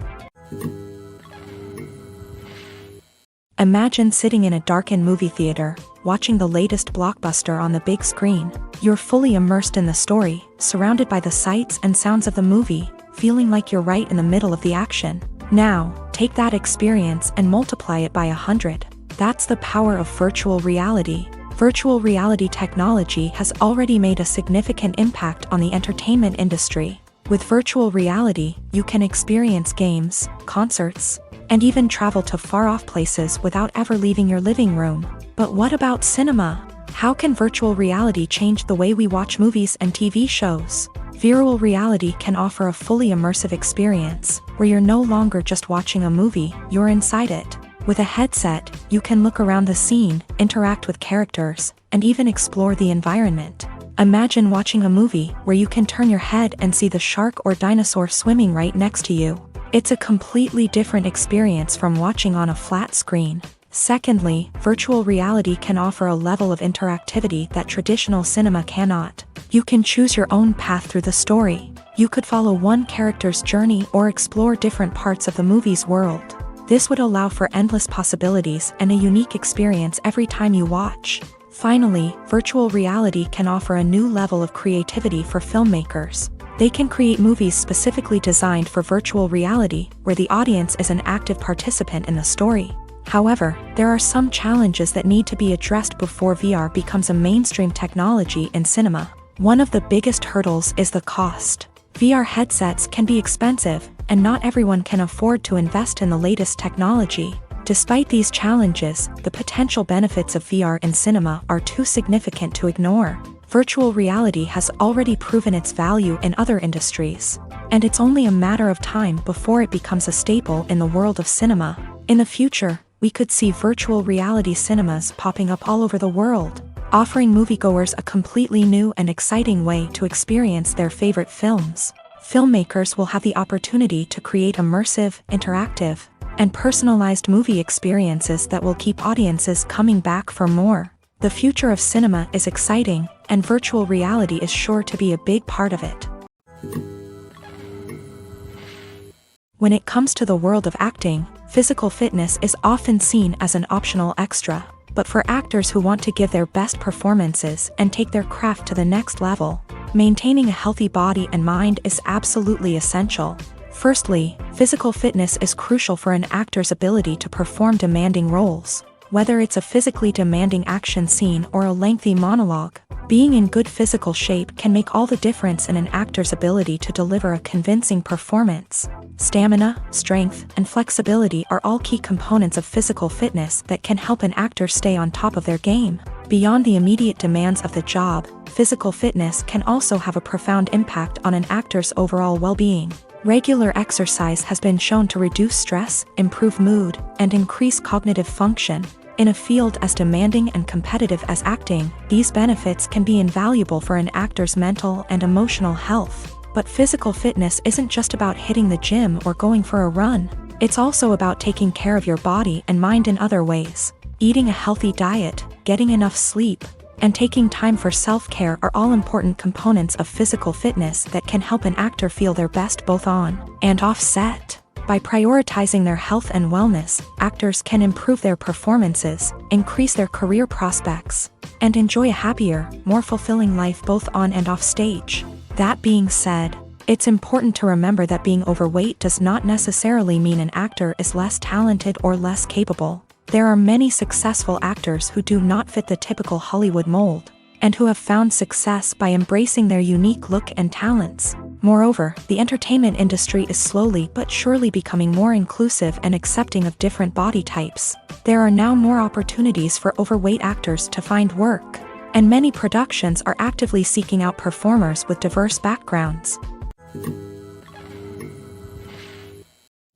Imagine sitting in a darkened movie theater, watching the latest blockbuster on the big screen. You're fully immersed in the story, surrounded by the sights and sounds of the movie, feeling like you're right in the middle of the action. Now, take that experience and multiply it by 100. That's the power of virtual reality. Virtual reality technology has already made a significant impact on the entertainment industry. With virtual reality, you can experience games, concerts, and even travel to far-off places without ever leaving your living room. But what about cinema? How can virtual reality change the way we watch movies and TV shows? Virtual reality can offer a fully immersive experience, where you're no longer just watching a movie, you're inside it. With a headset, you can look around the scene, interact with characters, and even explore the environment. Imagine watching a movie where you can turn your head and see the shark or dinosaur swimming right next to you. It's a completely different experience from watching on a flat screen. Secondly, virtual reality can offer a level of interactivity that traditional cinema cannot. You can choose your own path through the story. You could follow one character's journey or explore different parts of the movie's world. This would allow for endless possibilities and a unique experience every time you watch. Finally, virtual reality can offer a new level of creativity for filmmakers. They can create movies specifically designed for virtual reality, where the audience is an active participant in the story. However, there are some challenges that need to be addressed before VR becomes a mainstream technology in cinema. One of the biggest hurdles is the cost. VR headsets can be expensive, and not everyone can afford to invest in the latest technology. Despite these challenges, the potential benefits of VR in cinema are too significant to ignore. Virtual reality has already proven its value in other industries, and it's only a matter of time before it becomes a staple in the world of cinema. In the future, we could see virtual reality cinemas popping up all over the world, offering moviegoers a completely new and exciting way to experience their favorite films. Filmmakers will have the opportunity to create immersive, interactive, and personalized movie experiences that will keep audiences coming back for more. The future of cinema is exciting, and virtual reality is sure to be a big part of it. When it comes to the world of acting, physical fitness is often seen as an optional extra. But for actors who want to give their best performances and take their craft to the next level, maintaining a healthy body and mind is absolutely essential. Firstly, physical fitness is crucial for an actor's ability to perform demanding roles. Whether it's a physically demanding action scene or a lengthy monologue, being in good physical shape can make all the difference in an actor's ability to deliver a convincing performance. Stamina, strength, and flexibility are all key components of physical fitness that can help an actor stay on top of their game. Beyond the immediate demands of the job, physical fitness can also have a profound impact on an actor's overall well-being. Regular exercise has been shown to reduce stress, improve mood, and increase cognitive function. In a field as demanding and competitive as acting, these benefits can be invaluable for an actor's mental and emotional health. But physical fitness isn't just about hitting the gym or going for a run. It's also about taking care of your body and mind in other ways. Eating a healthy diet, getting enough sleep, and taking time for self-care are all important components of physical fitness that can help an actor feel their best both on and off set. By prioritizing their health and wellness, actors can improve their performances, increase their career prospects, and enjoy a happier, more fulfilling life both on and off stage. That being said, it's important to remember that being overweight does not necessarily mean an actor is less talented or less capable. There are many successful actors who do not fit the typical Hollywood mold, and who have found success by embracing their unique look and talents. Moreover, the entertainment industry is slowly but surely becoming more inclusive and accepting of different body types. There are now more opportunities for overweight actors to find work, and many productions are actively seeking out performers with diverse backgrounds.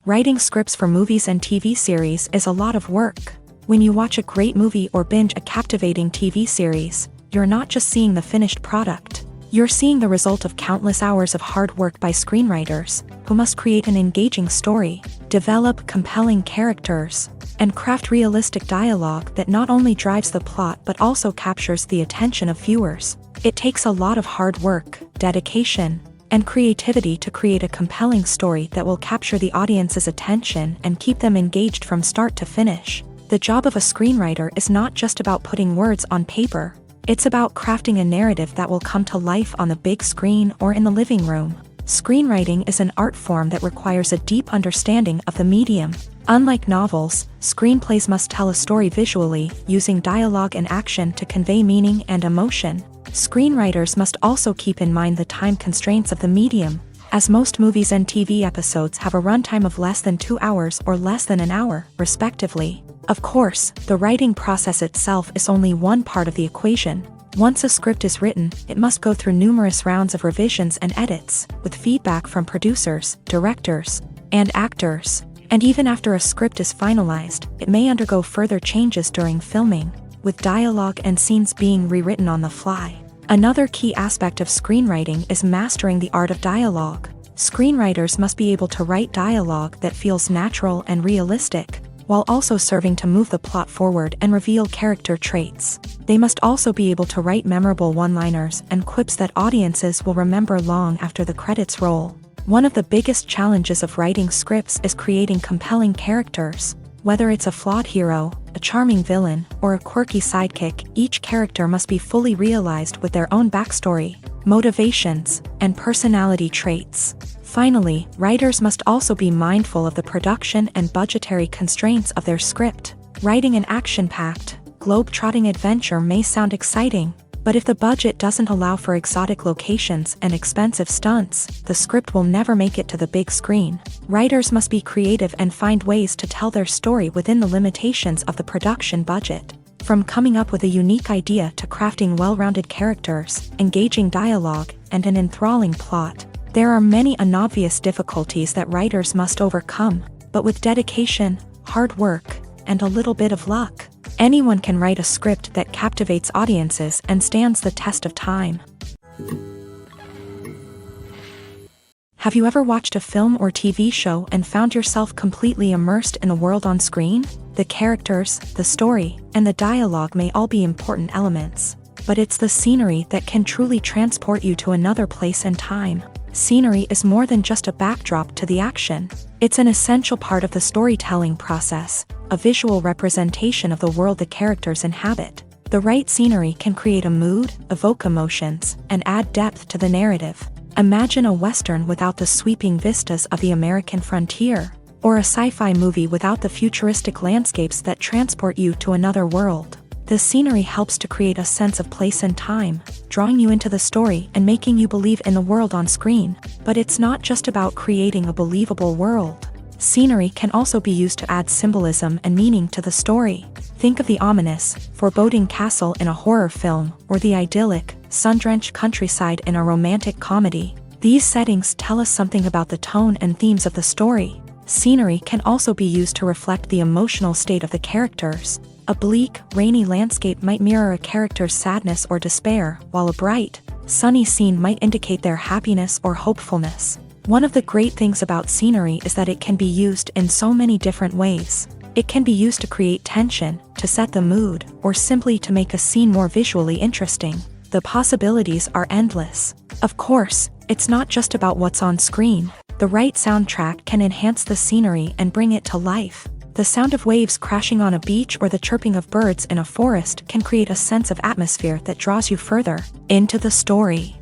Writing scripts for movies and TV series is a lot of work. When you watch a great movie or binge a captivating TV series, you're not just seeing the finished product. You're seeing the result of countless hours of hard work by screenwriters, who must create an engaging story, develop compelling characters, and craft realistic dialogue that not only drives the plot but also captures the attention of viewers. It takes a lot of hard work, dedication, and creativity to create a compelling story that will capture the audience's attention and keep them engaged from start to finish. The job of a screenwriter is not just about putting words on paper. It's about crafting a narrative that will come to life on the big screen or in the living room. Screenwriting is an art form that requires a deep understanding of the medium. Unlike novels, screenplays must tell a story visually, using dialogue and action to convey meaning and emotion. Screenwriters must also keep in mind the time constraints of the medium, as most movies and TV episodes have a runtime of less than 2 hours or less than an hour, respectively. Of course, the writing process itself is only one part of the equation. Once a script is written, it must go through numerous rounds of revisions and edits, with feedback from producers, directors, and actors. And even after a script is finalized, it may undergo further changes during filming, with dialogue and scenes being rewritten on the fly. Another key aspect of screenwriting is mastering the art of dialogue. Screenwriters must be able to write dialogue that feels natural and realistic, while also serving to move the plot forward and reveal character traits. They must also be able to write memorable one-liners and quips that audiences will remember long after the credits roll. One of the biggest challenges of writing scripts is creating compelling characters. Whether it's a flawed hero, a charming villain, or a quirky sidekick, each character must be fully realized with their own backstory, motivations, and personality traits. Finally, writers must also be mindful of the production and budgetary constraints of their script. Writing an action-packed, globe-trotting adventure may sound exciting, but if the budget doesn't allow for exotic locations and expensive stunts, the script will never make it to the big screen. Writers must be creative and find ways to tell their story within the limitations of the production budget. From coming up with a unique idea to crafting well-rounded characters, engaging dialogue, and an enthralling plot, there are many unobvious difficulties that writers must overcome, but with dedication, hard work, and a little bit of luck, anyone can write a script that captivates audiences and stands the test of time. Have you ever watched a film or TV show and found yourself completely immersed in the world on screen? The characters, the story, and the dialogue may all be important elements, but it's the scenery that can truly transport you to another place and time. Scenery is more than just a backdrop to the action. It's an essential part of the storytelling process, a visual representation of the world the characters inhabit. The right scenery can create a mood, evoke emotions, and add depth to the narrative. Imagine a Western without the sweeping vistas of the American frontier, or a sci-fi movie without the futuristic landscapes that transport you to another world. The scenery helps to create a sense of place and time, drawing you into the story and making you believe in the world on screen. But it's not just about creating a believable world. Scenery can also be used to add symbolism and meaning to the story. Think of the ominous, foreboding castle in a horror film, or the idyllic, sun-drenched countryside in a romantic comedy. These settings tell us something about the tone and themes of the story. Scenery can also be used to reflect the emotional state of the characters. A bleak, rainy landscape might mirror a character's sadness or despair, while a bright, sunny scene might indicate their happiness or hopefulness. One of the great things about scenery is that it can be used in so many different ways. It can be used to create tension, to set the mood, or simply to make a scene more visually interesting. The possibilities are endless. Of course, it's not just about what's on screen. The right soundtrack can enhance the scenery and bring it to life. The sound of waves crashing on a beach or the chirping of birds in a forest can create a sense of atmosphere that draws you further into the story.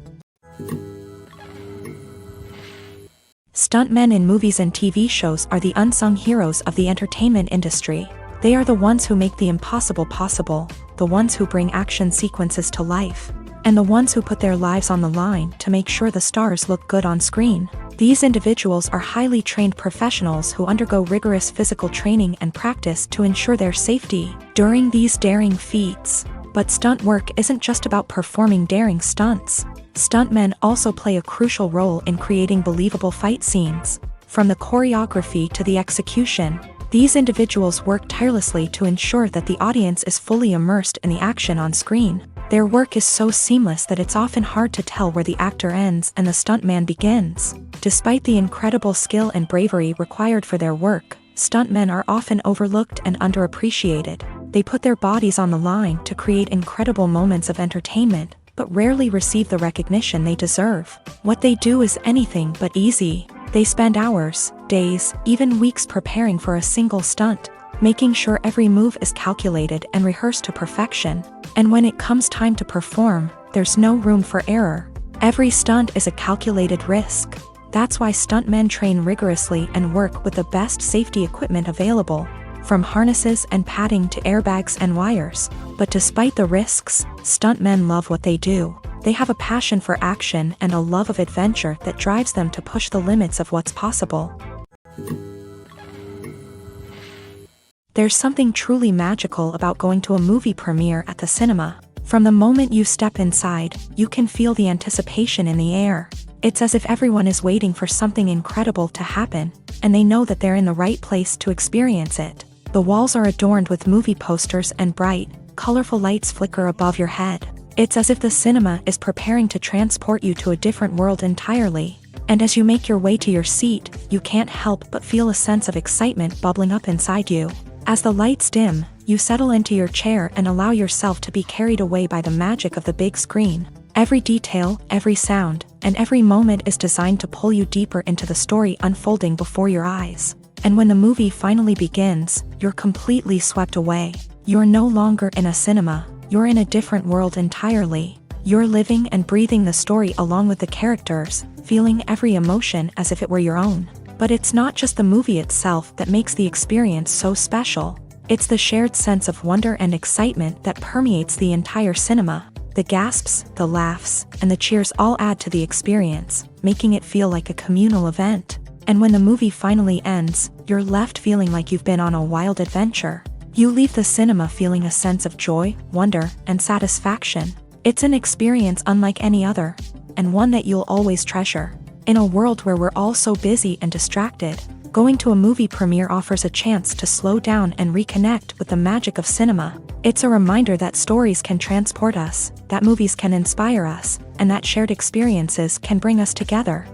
Stuntmen in movies and TV shows are the unsung heroes of the entertainment industry. They are the ones who make the impossible possible, the ones who bring action sequences to life, and the ones who put their lives on the line to make sure the stars look good on screen. These individuals are highly trained professionals who undergo rigorous physical training and practice to ensure their safety during these daring feats. But stunt work isn't just about performing daring stunts. Stuntmen also play a crucial role in creating believable fight scenes. From the choreography to the execution, these individuals work tirelessly to ensure that the audience is fully immersed in the action on screen. Their work is so seamless that it's often hard to tell where the actor ends and the stuntman begins. Despite the incredible skill and bravery required for their work, stuntmen are often overlooked and underappreciated. They put their bodies on the line to create incredible moments of entertainment, but rarely receive the recognition they deserve. What they do is anything but easy. They spend hours, days, even weeks preparing for a single stunt, making sure every move is calculated and rehearsed to perfection. And when it comes time to perform, there's no room for error. Every stunt is a calculated risk. That's why stuntmen train rigorously and work with the best safety equipment available, from harnesses and padding to airbags and wires. But despite the risks, stuntmen love what they do. They have a passion for action and a love of adventure that drives them to push the limits of what's possible. There's something truly magical about going to a movie premiere at the cinema. From the moment you step inside, you can feel the anticipation in the air. It's as if everyone is waiting for something incredible to happen, and they know that they're in the right place to experience it. The walls are adorned with movie posters and bright, colorful lights flicker above your head. It's as if the cinema is preparing to transport you to a different world entirely. And as you make your way to your seat, you can't help but feel a sense of excitement bubbling up inside you. As the lights dim, you settle into your chair and allow yourself to be carried away by the magic of the big screen. Every detail, every sound, and every moment is designed to pull you deeper into the story unfolding before your eyes. And when the movie finally begins, you're completely swept away. You're no longer in a cinema, you're in a different world entirely. You're living and breathing the story along with the characters, feeling every emotion as if it were your own. But it's not just the movie itself that makes the experience so special. It's the shared sense of wonder and excitement that permeates the entire cinema. The gasps, the laughs, and the cheers all add to the experience, making it feel like a communal event. And when the movie finally ends, you're left feeling like you've been on a wild adventure. You leave the cinema feeling a sense of joy, wonder, and satisfaction. It's an experience unlike any other, and one that you'll always treasure. In a world where we're all so busy and distracted, going to a movie premiere offers a chance to slow down and reconnect with the magic of cinema. It's a reminder that stories can transport us, that movies can inspire us, and that shared experiences can bring us together.